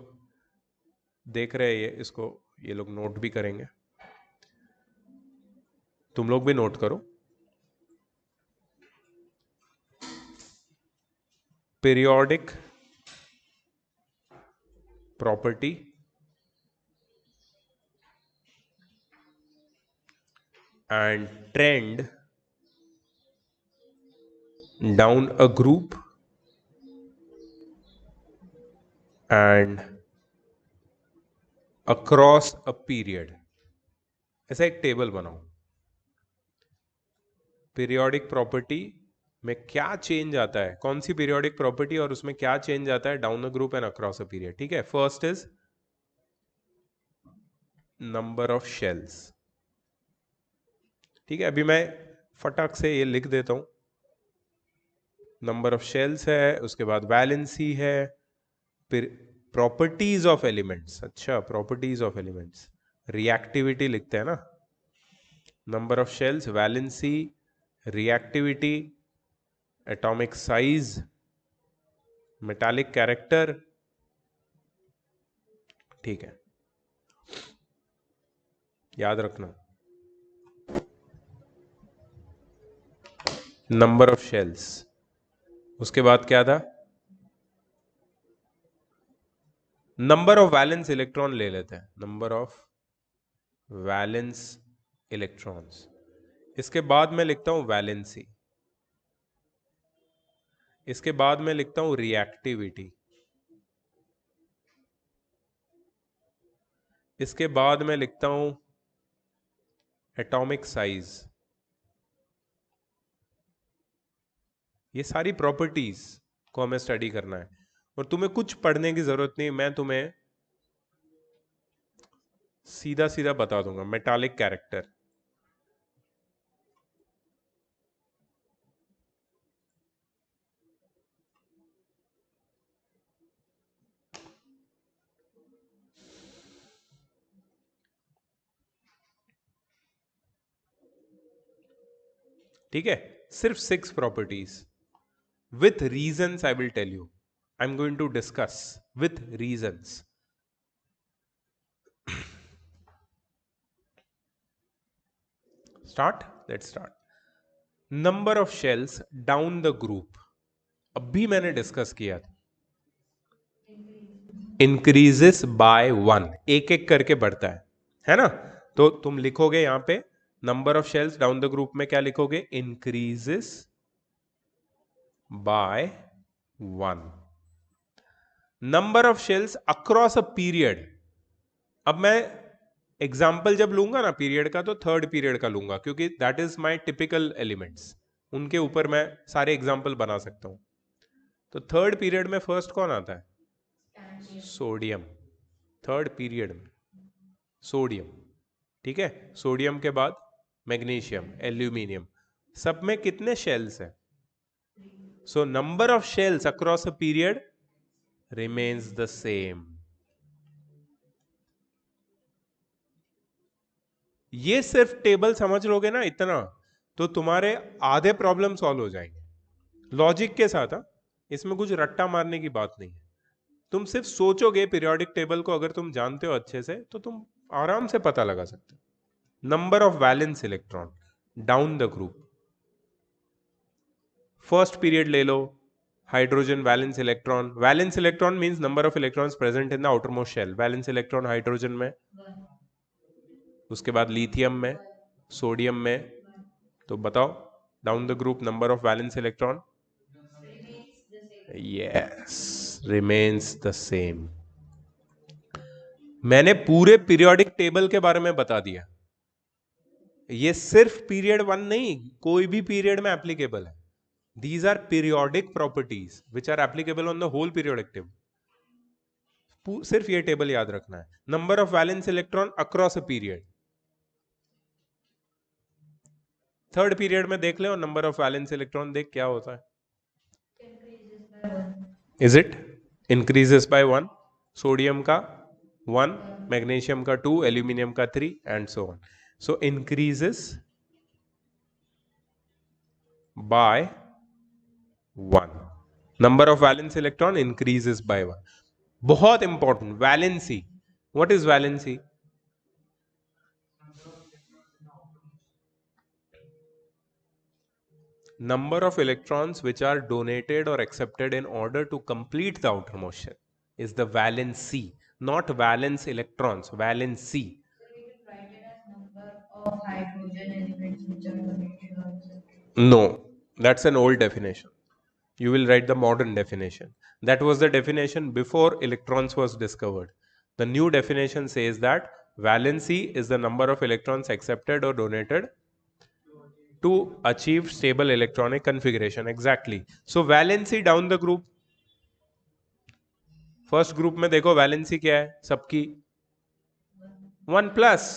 देख रहे हैं इसको, ये लोग नोट भी करेंगे. तुम लोग भी नोट करो. Periodic property and trend down a group and across a period. ऐसा एक टेबल बनाओ. पीरियोडिक प्रॉपर्टी में क्या चेंज आता है, कौन सी पीरियोडिक प्रॉपर्टी और उसमें क्या चेंज आता है down the group and across a period. ठीक है. First is number of shells. ठीक है. अभी मैं फटाक से ये लिख देता हूं. नंबर ऑफ शेल्स है, उसके बाद वैलेंसी है, फिर प्रॉपर्टीज ऑफ एलिमेंट्स. अच्छा, प्रॉपर्टीज ऑफ एलिमेंट्स, रिएक्टिविटी लिखते हैं ना. Number of shells, valency, reactivity, atomic size, metallic character. ठीक है, याद रखना. नंबर ऑफ शेल्स, उसके बाद क्या था? नंबर ऑफ वैलेंस इलेक्ट्रॉन ले लेते हैं. Number of valence electrons. इसके बाद मैं लिखता हूं वैलेंसी. इसके बाद मैं लिखता हूं रिएक्टिविटी. इसके बाद मैं लिखता हूं एटॉमिक साइज. ये सारी प्रॉपर्टीज को हमें स्टडी करना है, और तुम्हें कुछ पढ़ने की जरूरत नहीं, मैं तुम्हें सीधा सीधा बता दूंगा। मेटालिक कैरेक्टर, ठीक है, सिर्फ 6 properties with reasons I will tell you, I am going to discuss with reasons. Start, let's start. Number of shells down the group, अभी मैंने डिस्कस किया था, इंक्रीजेस बाय 1, एक एक करके बढ़ता है ना। तो तुम लिखोगे यहां पे number of shells down the group में क्या लिखोगे, increases by 1। Number of shells across a period, अब मैं एग्जाम्पल जब लूंगा ना पीरियड का, तो थर्ड पीरियड का लूंगा, क्योंकि that is my typical elements, उनके ऊपर मैं सारे एग्जाम्पल बना सकता हूं। तो थर्ड पीरियड में फर्स्ट कौन आता है, सोडियम। थर्ड पीरियड में सोडियम, ठीक है। सोडियम के बाद मैग्नीशियम, एल्यूमिनियम, सब में कितने शेल्स हैं, so number of shells across a period remains the same. ये सिर्फ टेबल समझ लोगे ना इतना, तो तुम्हारे आधे प्रॉब्लम सॉल्व हो जाएंगे लॉजिक के साथ। हाँ, इसमें कुछ रट्टा मारने की बात नहीं है। तुम सिर्फ सोचोगे पीरियोडिक टेबल को, अगर तुम जानते हो अच्छे से, तो तुम आराम से पता लगा सकते हो। Number of valence electron down the group, first period ले लो, hydrogen valence electron, valence electron means number of electrons present in the outermost shell, valence electron hydrogen में, उसके बाद लिथियम में, सोडियम में। तो बताओ down the group number of valence electron, yes, remains the same. मैंने पूरे periodic table के बारे में बता दिया, ये सिर्फ पीरियड 1 नहीं, कोई भी पीरियड में एप्लीकेबल है। These are periodic properties which are applicable on the whole periodic table. सिर्फ ये टेबल याद रखना है, number of valence electron across a period. Third period में देख ले और नंबर ऑफ वैलेंस इलेक्ट्रॉन देख क्या होता है, is it increases by 1, sodium का 1, मैग्नीशियम का 2, एल्यूमिनियम का 3 and so on. So increases by 1, number of valence electron increases by 1। बहुत important, valency, what is valency, number of electrons which are donated or accepted in order to complete the outermost shell is the valency, not valence electrons, valency. Write it as number of hydrogen elements which are donated or accepted. No, that's an old definition. You will write the modern definition. That was the definition before electrons was discovered. The new definition says that valency is the number of electrons accepted or donated to achieve stable electronic configuration. Exactly. So valency down the group, first group में देखो valency क्या है सबकी, 1+,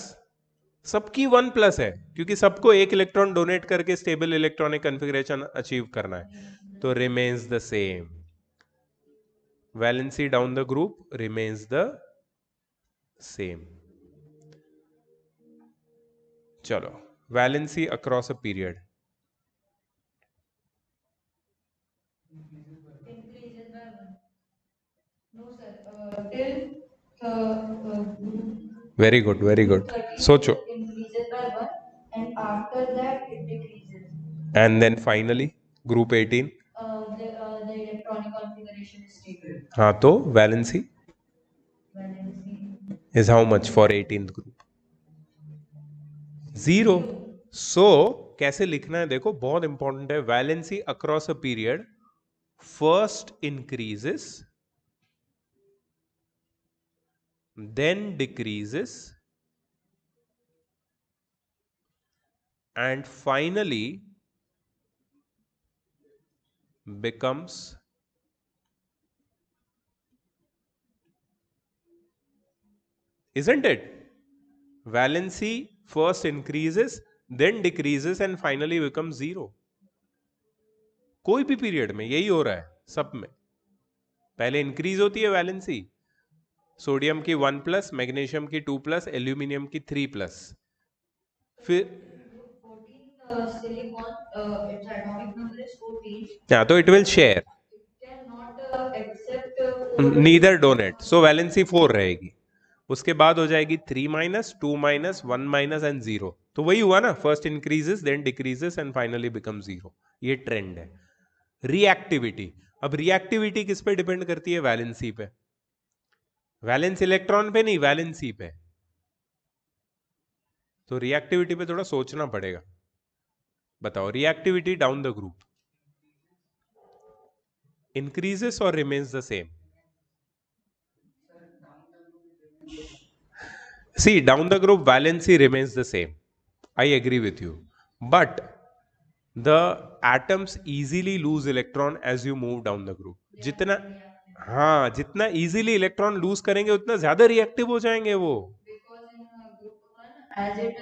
सबकी 1+ है, क्योंकि सबको एक इलेक्ट्रॉन डोनेट करके स्टेबल इलेक्ट्रॉनिक कॉन्फ़िगरेशन अचीव करना है। तो remains the same, valency down the group remains the same. चलो, valency across a period, Increases by 1. No, sir. Till group very good very good, 30 सोचो, it increases by 1, and after that it decreases. And then finally group 18, The electronic configuration is stable. हाँ, तो valency Valency is how much for 18th group, 0। सो कैसे लिखना है देखो, बहुत important है। Valency across a period first increases, then decreases, and finally becomes isn't it? Valency first increases, then decreases and finally becomes 0. कोई भी पीरियड में यही हो रहा है सब में. पहले इंक्रीज होती है वैलेंसी, सोडियम की 1+, मैग्नीशियम की 2+, एल्यूमिनियम की 3+. फिर silicon, its atomic number is 14. yeah, तो it will share, It cannot accept neither donate, so valency 4 रहेगी. उसके बाद हो जाएगी 3-, 2-, 1- एंड 0. तो वही हुआ ना, first increases then decreases and finally become 0. ये ट्रेंड है. रिएक्टिविटी, अब रिएक्टिविटी किस पे डिपेंड करती है? वैलेंसी पे. वैलेंस इलेक्ट्रॉन पे नहीं, वैलेंसी पे. तो रिएक्टिविटी पे थोड़ा सोचना पड़ेगा. बताओ, reactivity down the group increases और remains the same? See, down the group valency remains the same. I agree with you. But the atoms easily lose electron as you move down the group. जितना हाँ, जितना easily electron lose करेंगे उतना ज्यादा reactive हो जाएंगे वो. because in group 1, as it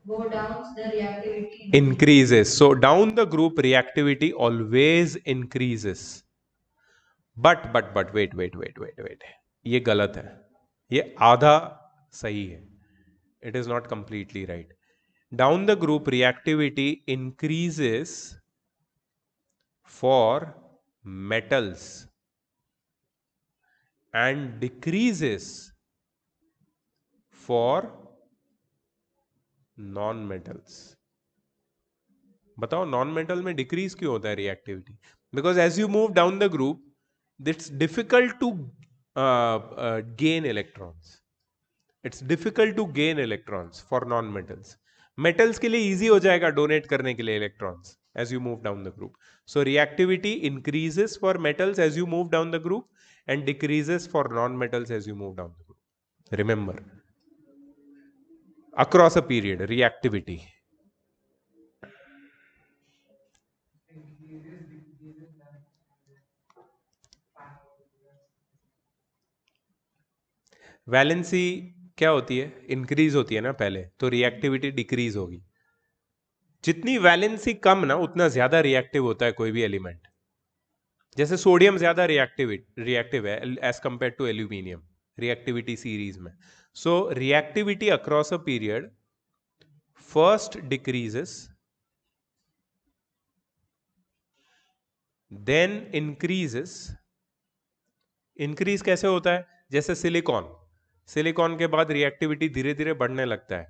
go down, the reactivity Increases. So down the group reactivity always increases. But wait. ये गलत है. ये आधा सही है. It is not completely right. Down the group reactivity increases for metals and decreases for non-metals. बताओ non metal में decrease क्यों होता है reactivity? Because as you move down the group it's difficult to gain electrons. It's difficult to gain electrons for non metals. Metals के लिए easy हो जाएगा donate करने के लिए electrons as you move down the group. So reactivity increases for metals as you move down the group and decreases for non metals as you move down the group. Remember, across a period reactivity. Valency क्या होती है? Increase होती है ना पहले, तो reactivity decrease होगी. जितनी वैलेंसी कम ना उतना ज्यादा रिएक्टिव होता है कोई भी एलिमेंट. जैसे सोडियम ज्यादा रिएक्टिव है as compared to aluminium reactivity series में. So reactivity across a period first decreases then increases. Increase कैसे होता है? जैसे सिलिकॉन के बाद रिएक्टिविटी धीरे धीरे बढ़ने लगता है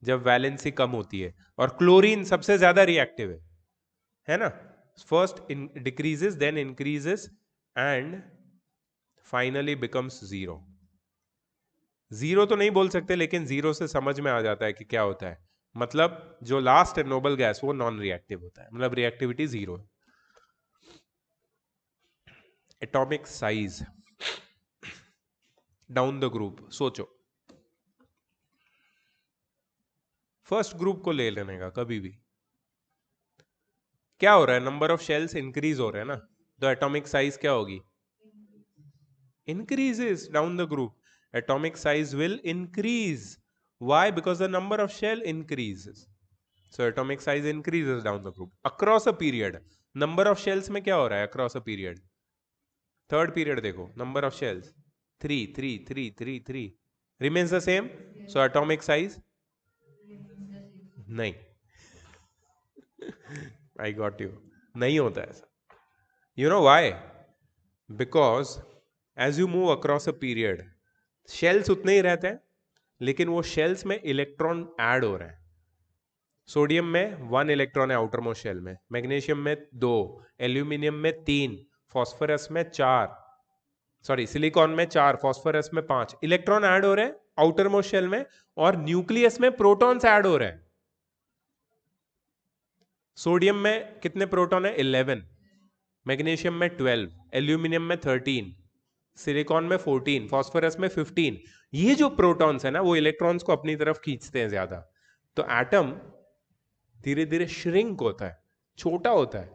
जब वैलेंसी कम होती है. और क्लोरीन सबसे ज्यादा रिएक्टिव है ना. First decreases then increases and finally becomes 0. 0 तो नहीं बोल सकते, लेकिन 0 से समझ में आ जाता है कि क्या होता है. मतलब जो लास्ट है नोबल गैस वो नॉन रिएक्टिव होता है, मतलब रिएक्टिविटी 0 है. Atomic size down the group सोचो. फर्स्ट ग्रुप को ले लेने का कभी भी क्या हो रहा है? नंबर ऑफ शेल्स इंक्रीज हो रहे हैं ना, तो एटॉमिक साइज क्या होगी? Increases down the group. Atomic size will increase. Why? Because the number of shell increases. So atomic size increases down the group across a period. Number of shells में क्या हो रहा है across a period? Third period देखो, number of shells 3 remains the same. So atomic size नहीं. I got you. नहीं होता ऐसा. You know why? Because as you move across a period, shells उतने ही रहते हैं, लेकिन वो shells में इलेक्ट्रॉन ऐड हो रहे हैं. सोडियम में 1 इलेक्ट्रॉन है आउटर मोस्ट शेल में, मैग्नीशियम में 2, एल्यूमिनियम में 3, फॉस्फोरस में 4, सॉरी सिलिकॉन में 4, फॉस्फोरस में 5 इलेक्ट्रॉन ऐड हो रहे हैं आउटर मोस्ट शेल में. और न्यूक्लियस में प्रोटॉन्स ऐड हो रहे हैं. सोडियम में कितने प्रोटॉन है? 11, मैग्नीशियम में 12, एल्यूमिनियम में 13, सिलिकॉन में 14, फॉस्फोरस में 15. ये जो प्रोटॉन्स है ना वो इलेक्ट्रॉन्स को अपनी तरफ खींचते हैं ज्यादा. तो एटम धीरे धीरे श्रिंक होता है, छोटा होता है,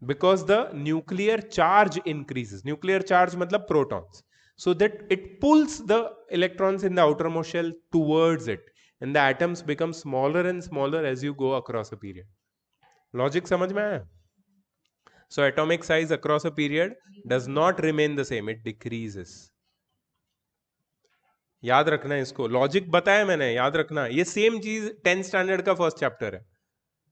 because the nuclear charge increases. Nuclear charge मतलब protons. so that it pulls the electrons in the outermost shell towards it, and the atoms become smaller and smaller as you go across a period. Logic समझ में आया? So atomic size across a period does not remain the same, it decreases. याद रखना है इसको, logic बताया मैंने, याद रखना। ये सेम चीज 10th स्टैंडर्ड का फर्स्ट चैप्टर है,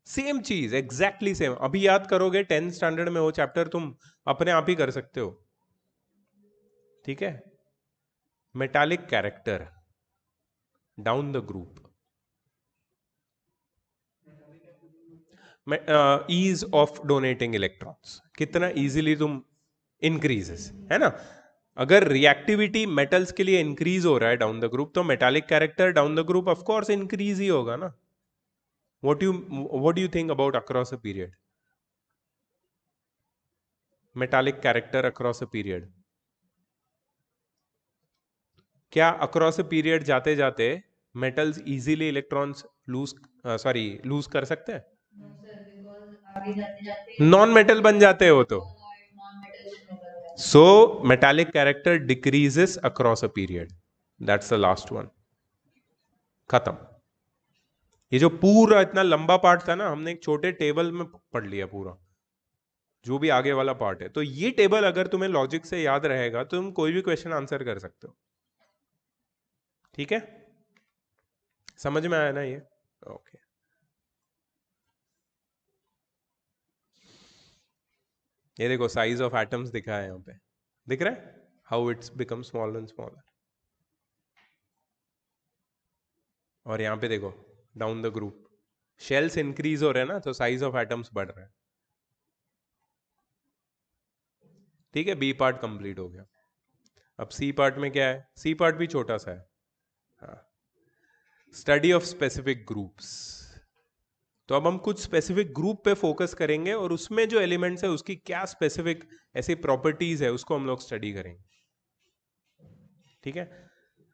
सेम चीज एग्जैक्टली सेम। अभी याद करोगे 10th स्टैंडर्ड में वो चैप्टर तुम अपने आप ही कर सकते हो, ठीक है। Metallic character down the group, ease of donating electrons, कितना इजीली तुम इंक्रीजेस, है ना। अगर रिएक्टिविटी मेटल्स के लिए इंक्रीज हो रहा है डाउन द ग्रुप, तो metallic character down the group of course increase ही होगा ना। what do you think about across a period, metallic character across a period? क्या अक्रॉस अ पीरियड जाते जाते मेटल्स इजीली इलेक्ट्रॉन्स लूज कर सकते हैं? No, sir, because आगे जाते जाते नॉन मेटल बन जाते हो तो। non-metal में बदल जाते हैं। So metallic character decreases across a period, that's the last one, खत्म। ये जो पूरा इतना लंबा पार्ट था ना, हमने एक छोटे टेबल में पढ़ लिया पूरा, जो भी आगे वाला पार्ट है। तो ये टेबल अगर तुम्हें लॉजिक से याद रहेगा तो तुम कोई भी क्वेश्चन आंसर कर सकते हो, ठीक है। समझ में आया ना ये? ओके। ये देखो साइज ऑफ एटम्स दिखा है, यहाँ पे दिख रहा है how it's become smaller and smaller. और यहाँ पे देखो down the group shells increase हो रहे हैं ना, तो साइज ऑफ एटम्स बढ़ रहा है, ठीक है। बी पार्ट कंप्लीट हो गया। अब सी पार्ट में क्या है? सी पार्ट भी छोटा सा है, हाँ, स्टडी ऑफ स्पेसिफिक ग्रुप्स। तो अब हम कुछ स्पेसिफिक ग्रुप पे फोकस करेंगे और उसमें जो एलिमेंट्स है उसकी क्या स्पेसिफिक ऐसी प्रॉपर्टीज है उसको हम लोग स्टडी करेंगे, ठीक है।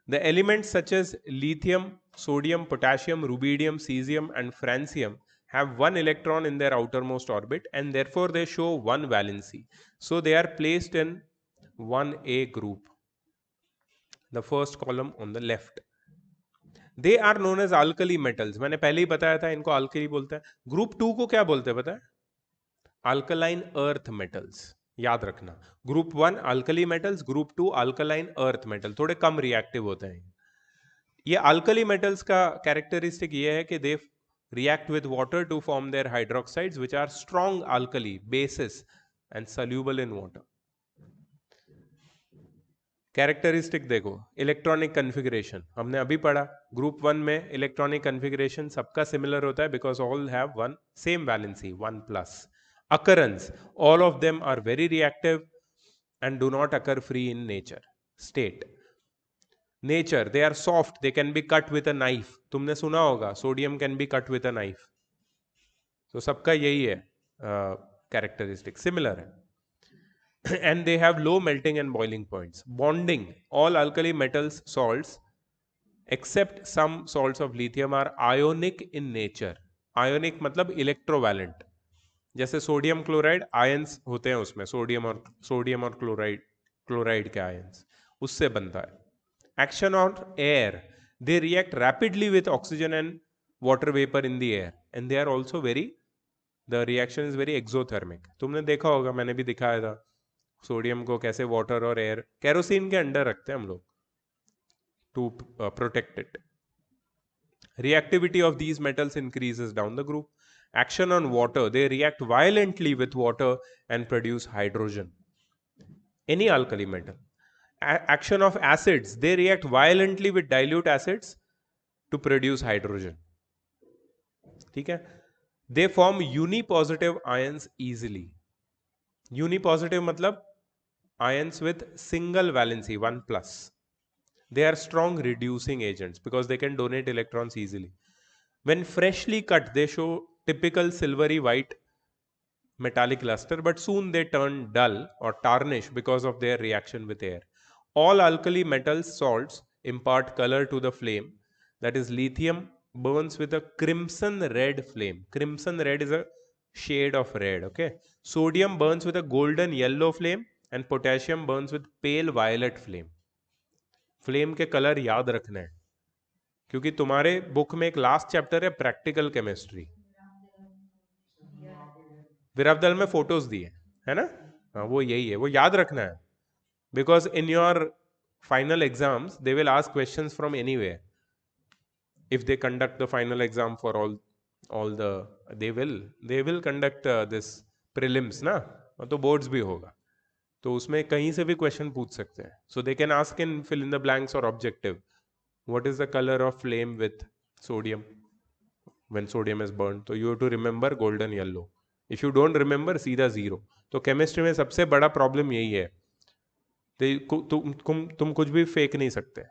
The elements such as lithium, sodium, potassium, rubidium, caesium and francium have one electron in their outermost orbit and therefore they show one valency, so they are placed in 1a group, the first column on the left. They are known as alkali metals, मैंने पहले ही बताया था इनको alkali बोलते हैं। Group 2 को क्या बोलते हैं पता है? अल्कलाइन अर्थ मेटल्स, याद रखना। Group 1 alkali metals, group 2 alkaline earth metal, थोड़े कम रिएक्टिव होते हैं। ये अल्कली मेटल्स का कैरेक्टरिस्टिक ये है कि दे react with water to form their hydroxides which are strong alkali bases and soluble in water. Characteristic देखो, इलेक्ट्रॉनिक कन्फिगरेशन हमने अभी पढ़ा। ग्रुप 1 में इलेक्ट्रॉनिक कन्फिगरेशन सबका सिमिलर होता है because all have one same valency 1+। Occurrence, all of them are very reactive and do not occur free in nature state. Nature, they are soft, they can be cut with a knife. तुमने सुना होगा sodium can be cut with a knife. तो सबका यही है characteristic, similar है। And they have low melting and boiling points. Bonding, all alkali metals salts except some salts of lithium are ionic in nature. Ionic मतलब electrovalent, जैसे sodium chloride ions होते हैं उसमें, सोडियम और क्लोराइड के ions उससे बनता है। Action on air, they react rapidly with oxygen and water vapor in the air and they are also the reaction is very exothermic. तुमने देखा होगा, मैंने भी दिखाया था सोडियम को कैसे वाटर और एयर केरोसिन के अंडर रखते हैं हम लोग to protect it. Reactivity of these metals increases down the group. Action on water, they react violently with water and produce hydrogen. Any alkali metal. Action of acids, they react violently with dilute acids to produce hydrogen. ठीक है? They form unipositive ions easily. Unipositive मतलब ions with single valency 1+. They are strong reducing agents because they can donate electrons easily. When freshly cut, they show typical silvery white metallic luster, but soon they turn dull or tarnish because of their reaction with air. All alkali metal salts impart color to the flame. That is, lithium burns with a crimson red flame. Crimson red is a shade of red, okay? Sodium burns with a golden yellow flame and potassium burns with pale violet flame. Flame के colour याद रखने हैं, क्योंकि तुम्हारे book में एक last chapter है practical chemistry, विरावदल में फोटोज दिए है ना, हाँ वो यही है, वो याद रखना है, because in your final exams they will ask questions from anywhere, if they conduct the final exam for all the they will conduct this prelims ना, तो boards भी होगा, तो उसमें कहीं से भी क्वेश्चन पूछ सकते हैं. So they can ask in fill in the blanks और objective, what is the color of flame with sodium when sodium is burned, तो you have to remember golden yellow. if you don't remember सीधा zero. तो chemistry में सबसे बड़ा problem यही है, तुम कुछ भी फेंक नहीं सकते,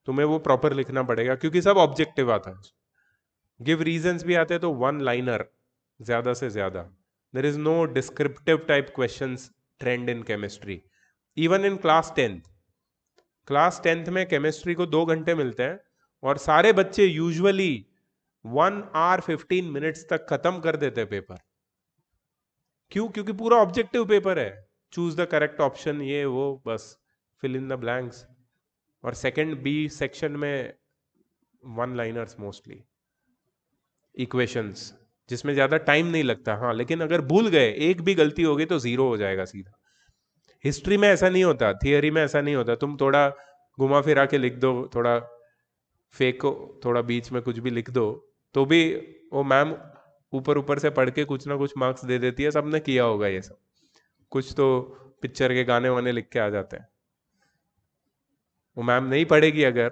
तुम्हें वो प्रॉपर लिखना पड़ेगा, क्योंकि सब ऑब्जेक्टिव आता है. गिव रीजंस भी आते हैं तो वन लाइनर ज्यादा से ज्यादा. There is no descriptive type questions trend in chemistry. Even in class tenth में केमिस्ट्री को 2 घंटे मिलते हैं और सारे बच्चे यूजुअली 1 hour 15 minutes तक खत्म कर देते हैं पेपर. क्यों? क्योंकि पूरा ऑब्जेक्टिव पेपर है, चूज द करेक्ट ऑप्शन, ये वो, बस फिल इन द ब्लैंक्स. और सेकंड बी सेक्शन में वन लाइनर्स मोस्टली, इक्वेशंस जिसमें ज्यादा टाइम नहीं लगता. हाँ, लेकिन अगर भूल गए, एक भी गलती हो गई तो जीरो हो जाएगा सीधा. हिस्ट्री में ऐसा नहीं होता, थियरी में ऐसा नहीं होता. तुम थोड़ा घुमा फिरा के लिख दो, थोड़ा फेंको, थोड़ा बीच में कुछ भी लिख दो, तो भी वो मैम ऊपर ऊपर से पढ़ के कुछ ना कुछ मार्क्स दे देती है. सबने किया होगा ये सब, कुछ तो पिक्चर के गाने वाने लिख के आ जाते हैं. वो मैम नहीं पढ़ेगी अगर,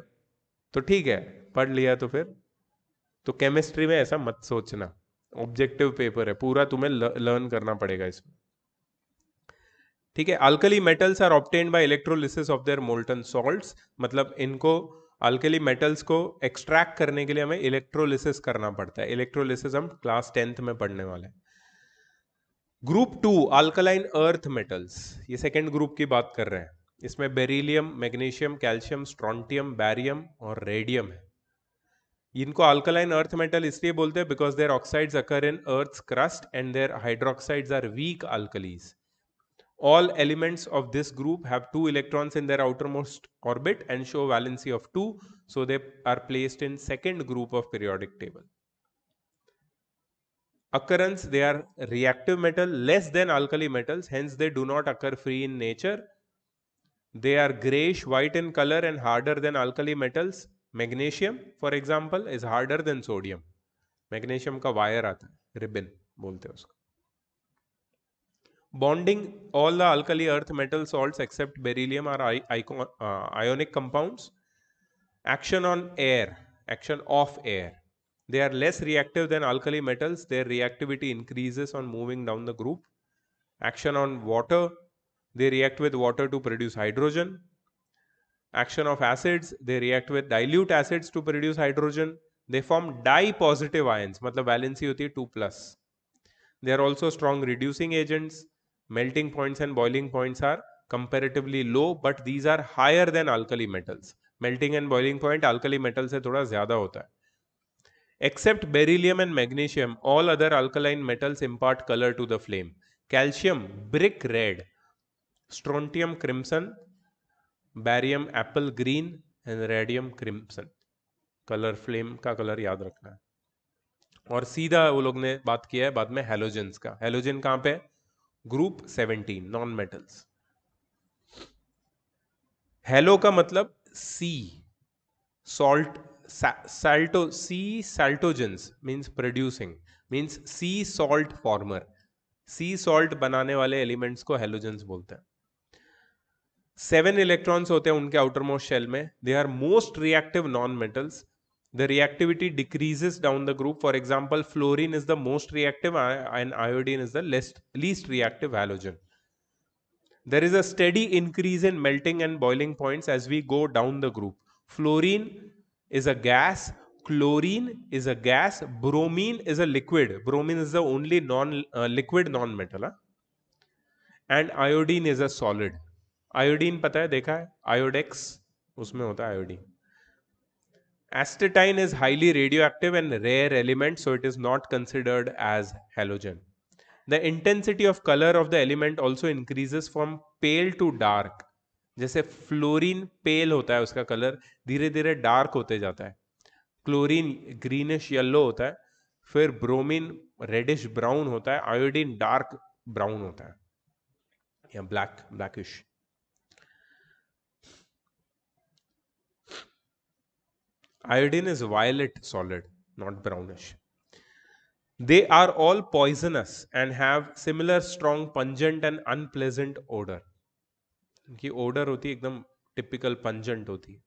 तो ठीक है, पढ़ लिया तो फिर. तो केमिस्ट्री में ऐसा मत सोचना, ऑब्जेक्टिव पेपर है पूरा, तुम्हें लर्न करना पड़ेगा इसमें. ठीक है. Alkali metals are obtained by electrolysis of their molten salts, मतलब इनको अल्कली मेटल्स को एक्सट्रैक्ट करने के लिए हमें इलेक्ट्रोलिसिस करना पड़ता है. इलेक्ट्रोलिसिस हम क्लास 10th में पढ़ने वाले हैं. ग्रुप 2 अल्कलाइन अर्थ मेटल्स, ये सेकेंड ग्रुप की बात कर रहे हैं. इसमें beryllium, magnesium, calcium, strontium, barium और रेडियम है. इनको अल्कलाइन अर्थ मेटल इसलिए बोलते हैं because their oxides occur in earth's crust and their hydroxides are weak alkalis. All elements of this group have 2 electrons in their outermost orbit and show valency of 2, so they are placed in second group of periodic table. Occurrence, they are reactive metal less than alkali metals, hence they do not occur free in nature. They are grayish white in color and harder than alkali metals. Magnesium, for example, is harder than sodium. Magnesium का wire आता है, ribbon बोलते हैं उसको. Bonding, all the alkali earth metal salts except beryllium are ionic compounds. Action on air, action of air. They are less reactive than alkali metals. Their reactivity increases on moving down the group. Action on water, they react with water to produce hydrogen. Action of acids, they react with dilute acids to produce hydrogen. They form di-positive ions, मतलब valency होती है 2+. They are also strong reducing agents. Melting points and boiling points are comparatively low, but these are higher than alkali metals. Melting and boiling point alkali metal से थोड़ा ज्यादा होता है. Except beryllium and magnesium, all other alkaline metals impart color to the flame. Calcium brick red, strontium crimson, barium apple green and radium crimson. Colour flame का colour याद रखना है. और सीधा वो लोग ने बात किया है बाद में हेलोजेंस का. हेलोजन कहां पे? Group 17 non metals. हेलो का मतलब सी सॉल्ट, सी साल्टोजेंस means producing, means sea salt former. Sea salt बनाने वाले एलिमेंट्स को हेलोजेंस बोलते हैं. 7 इलेक्ट्रॉन्स होते हैं उनके आउटर मोस्ट शेल में. They are most reactive non metals. The reactivity decreases down the group. For example, fluorine is the most reactive and iodine is the least reactive halogen. There is a steady increase in melting and boiling points as we go down the group. Fluorine is a gas, chlorine is a gas, bromine is a liquid. Bromine is the only liquid non-metal. And iodine is a solid. Iodine पता है, देखा है, Iodex उसमें होता है iodine. Astatine is highly radioactive and rare element, so it is not considered as halogen. The intensity of color of the element also increases from pale to dark. जैसे fluorine पेल होता है, उसका कलर धीरे धीरे dark होते जाता है, chlorine greenish yellow होता है, फिर ब्रोमीन रेडिश ब्राउन होता है, आयोडीन डार्क ब्राउन होता है या blackish. Iodine is violet solid, not brownish. They are all poisonous and have similar strong pungent and unpleasant odor. इनकी odor होती है एकदम typical pungent होती है.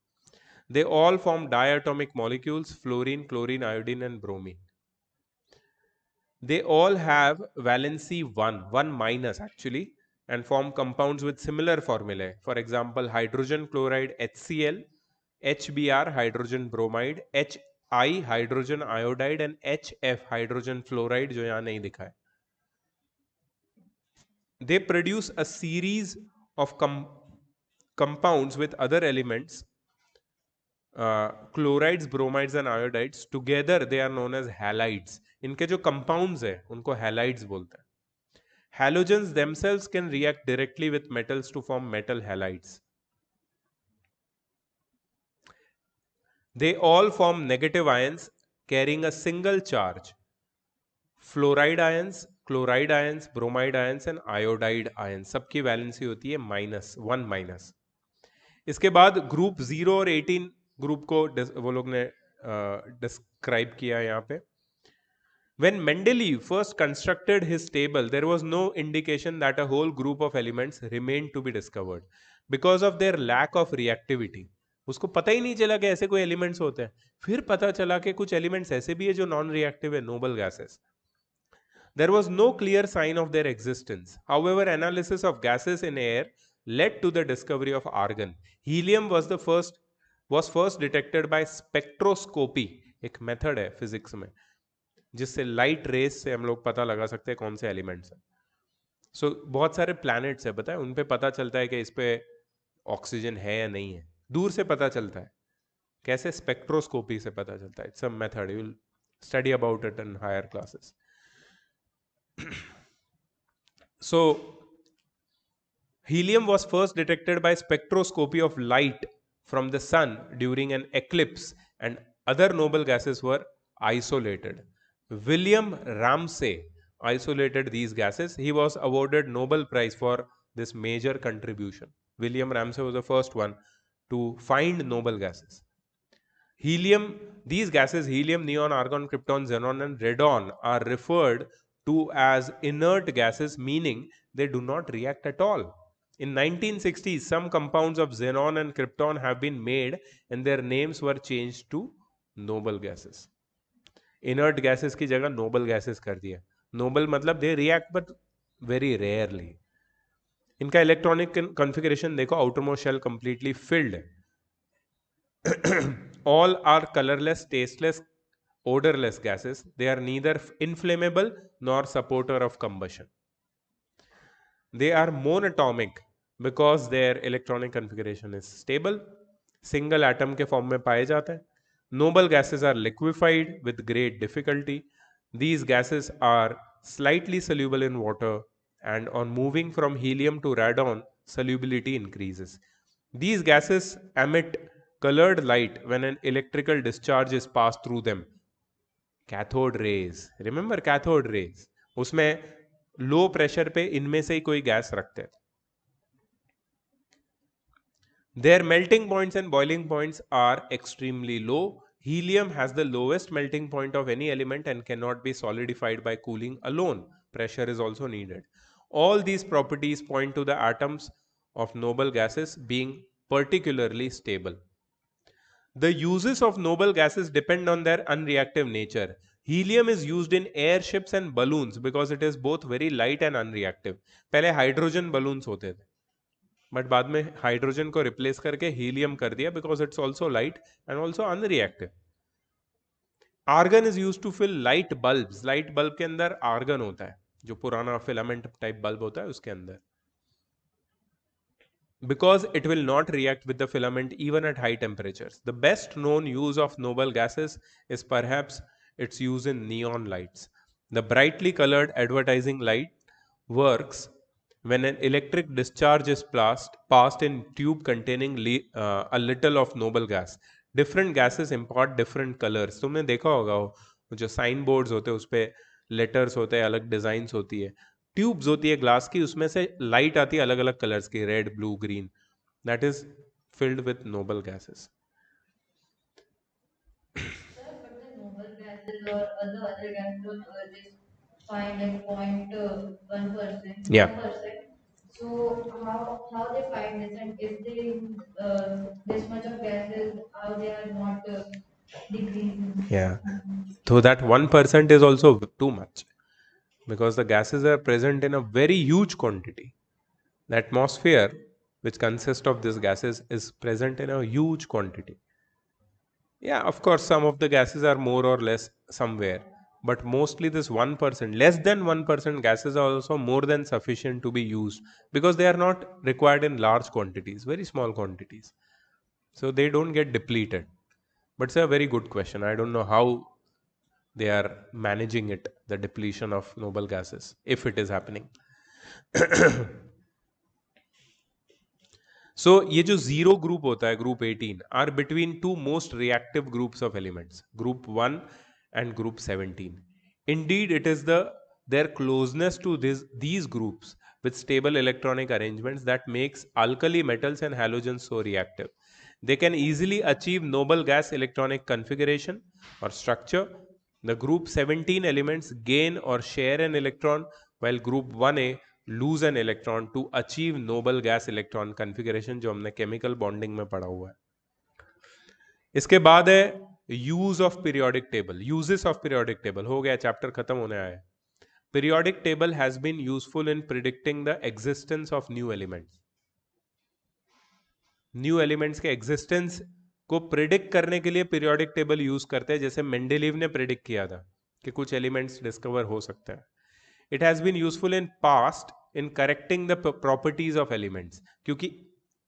They all form diatomic molecules: fluorine, chlorine, iodine, and bromine. They all have valency 1 minus actually, and form compounds with similar formulae. For example, hydrogen chloride HCl, HBr hydrogen bromide, HI hydrogen iodide, and HF hydrogen fluoride, जो यहाँ नहीं दिखा है. They produce a series of compounds with other elements, chlorides, bromides and iodides. Together they are known as halides. इनके जो compounds है उनको halides बोलते हैं. Halogens themselves can react directly with metals to form metal halides. They all form negative ions carrying a single charge. Fluoride ions, chloride ions, bromide ions and iodide ions, सबकी valency होती है -1 minus. इसके बाद group 0 और 18 group को वो लोग ने डिस्क्राइब किया यहाँ पे. When Mendeleev first constructed his table, there was no indication that a whole group of elements remained to be discovered because of their lack of reactivity. उसको पता ही नहीं चला कि ऐसे कोई एलिमेंट्स होते हैं. फिर पता चला कि कुछ एलिमेंट्स ऐसे भी है जो नॉन रिएक्टिव है, noble gases. There was no clear sign of their existence. However, analysis of gases in air led to the discovery of argon. Helium was first detected by spectroscopy. एक method है physics में जिससे light rays से हम लोग पता लगा सकते हैं कौन से एलिमेंट्स हैं. सो बहुत सारे प्लैनेट्स है, पता है, उन पे पता चलता है कि इस पे ऑक्सीजन है या नहीं है, दूर से पता चलता है. कैसे? स्पेक्ट्रोस्कोपी से पता चलता है. It's a method, you will study about it in higher classes. So, helium was first detected by spectroscopy of light from the sun during an eclipse, and other noble gases were isolated. William Ramsay isolated these gases. He was awarded Nobel Prize for this major contribution. William Ramsay was the first one to find noble gases. Helium, these gases, helium, neon, argon, krypton, xenon and radon, are referred to as inert gases, meaning they do not react at all. In 1960s, some compounds of xenon and krypton have been made and their names were changed to noble gases. Inert gases की जगह noble gases कर दिया. Noble मतलब they react but very rarely. इनका electronic configuration देखो, outermost shell completely filled. All are colorless, tasteless, odorless gases. They are neither inflammable nor supporter of combustion. They are monatomic because their electronic configuration is stable. Single atom के form में पाए जाते हैं. Noble gases are liquefied with great difficulty. These gases are slightly soluble in water, and on moving from helium to radon, solubility increases. These gases emit colored light when an electrical discharge is passed through them. Cathode rays. Remember cathode rays? उसमें low pressure पे इनमें से ही कोई gas रखते हैं. Their melting points and boiling points are extremely low. Helium has the lowest melting point of any element and cannot be solidified by cooling alone. Pressure is also needed. All these properties point to the atoms of noble gases being particularly stable. The uses of noble gases depend on their unreactive nature. Helium is used in airships and balloons because it is both very light and unreactive. पहले hydrogen balloons होते थे, but बाद में hydrogen को replace करके helium कर दिया because it's also light and also unreactive. Argon is use to fill light bulb. Light bulb के अंदर आर्गन होता है, जो पुराना फिलामेंट टाइप बल्ब होता है उसके अंदर. Because it will not react with the filament even at high temperatures. The best known use of noble gases is perhaps its use in neon lights. The brightly colored advertising light works when an electric discharge is passed in tube containing a little of noble gas. Different gases impart different colors. तुमने देखा होगा वो जो sign boards होते हैं उस पे letters होते हैं, अलग डिजाइन्स होती है, ट्यूब्स होती है ग्लास की, उसमें से लाइट आती है अलग अलग कलर्स की, red, blue, green. That is filled with noble gases. Sir, but the noble gases or other gases on Earth is find like 0.1%, Yeah. 1%. So how they find this, and if they this much of gases, how they are not decreasing? Yeah. So that 1% is also too much because the gases are present in a very huge quantity. The atmosphere, which consists of these gases, is present in a huge quantity. Yeah, of course, some of the gases are more or less somewhere, but mostly this 1%, less than 1% gases are also more than sufficient to be used because they are not required in large quantities, very small quantities. So they don't get depleted. But it's a very good question. I don't know how they are managing it, the depletion of noble gases, if it is happening. So ये जो zero group होता है, group 18, are between two most reactive groups of elements, group 1 and group 17. Indeed, it is their closeness to these groups with stable electronic arrangements that makes alkali metals and halogens so reactive. They can easily achieve noble gas electronic configuration or structure. The group 17 elements gain or share an electron, while group 1a lose an electron to achieve noble gas electron configuration, जो हमने chemical bonding में पढ़ा हुआ है. इसके बाद है use of periodic table. Uses of periodic table हो गया, चैप्टर खत्म होने आया. Periodic table has been useful in predicting the existence of new elements. New elements के एग्जिस्टेंस को प्रिडिक्ट करने के लिए पीरियोडिक टेबल यूज करते हैं, जैसे मेंडेलीव ने प्रिडिक्ट किया था कि कुछ एलिमेंट्स डिस्कवर हो सकते हैं. It has been useful in past in correcting the properties of elements, क्योंकि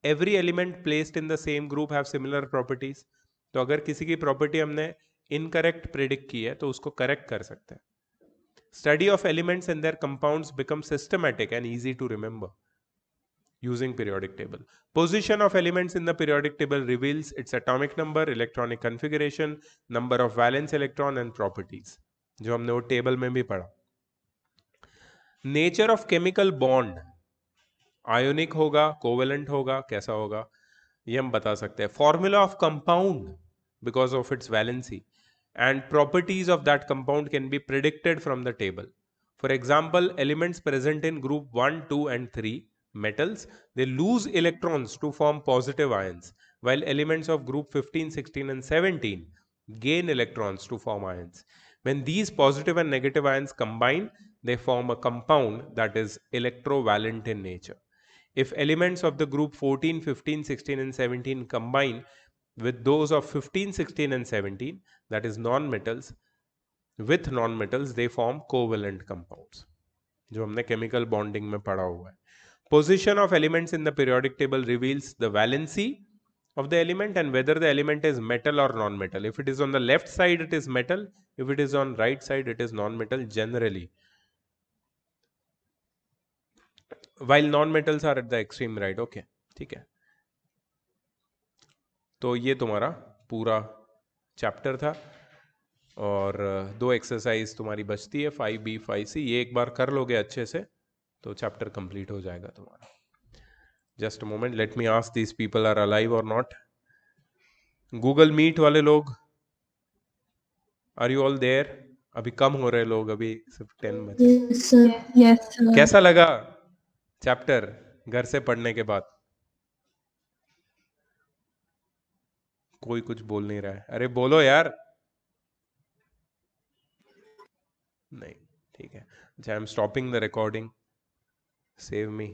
every element placed in the same group have similar properties. तो अगर किसी की प्रॉपर्टी हमने इनकरेक्ट प्रिडिक्ट की है तो उसको करेक्ट कर सकते हैं. Study of elements and their compounds become systematic and easy to remember using periodic table. Position of elements in the periodic table reveals its atomic number, electronic configuration, number of valence electron and properties, जो हमने वो table में भी पढ़ा. Nature of chemical bond, ionic होगा, covalent होगा, कैसा होगा, ये हम बता सकते हैं. Formula of compound because of its valency, and properties of that compound can be predicted from the table. For example, elements present in group 1, 2 and 3 metals, they lose electrons to form positive ions, while elements of group 15, 16 and 17 gain electrons to form ions. When these positive and negative ions combine, they form a compound that is electrovalent in nature. If elements of the group 14, 15, 16 and 17 combine with those of 15, 16 and 17, that is non-metals, with non-metals they form covalent compounds, जो हमने chemical bonding में पढ़ा हुआ है. Position of elements in the periodic table reveals the valency of the element and whether the element is metal or non-metal. If it is on the left side, it is metal. If it is on right side, it is non-metal generally, while non-metals are at the extreme right. Okay, ठीक है. तो ये तुम्हारा पूरा chapter था और 2 exercise तुम्हारी बचती है 5B 5C. ये एक बार कर लोगे अच्छे से तो चैप्टर कंप्लीट हो जाएगा तुम्हारा. Just a moment, let me ask these people are alive और नॉट. गूगल मीट वाले लोग, आर यू ऑल देयर? अभी कम हो रहे लोग, अभी सिर्फ 10 बचे. Yes, sir. Yes, sir. कैसा लगा चैप्टर घर से पढ़ने के बाद? कोई कुछ बोल नहीं रहा है. अरे बोलो यार. नहीं, ठीक है. अच्छा, I am stopping the recording. Save me.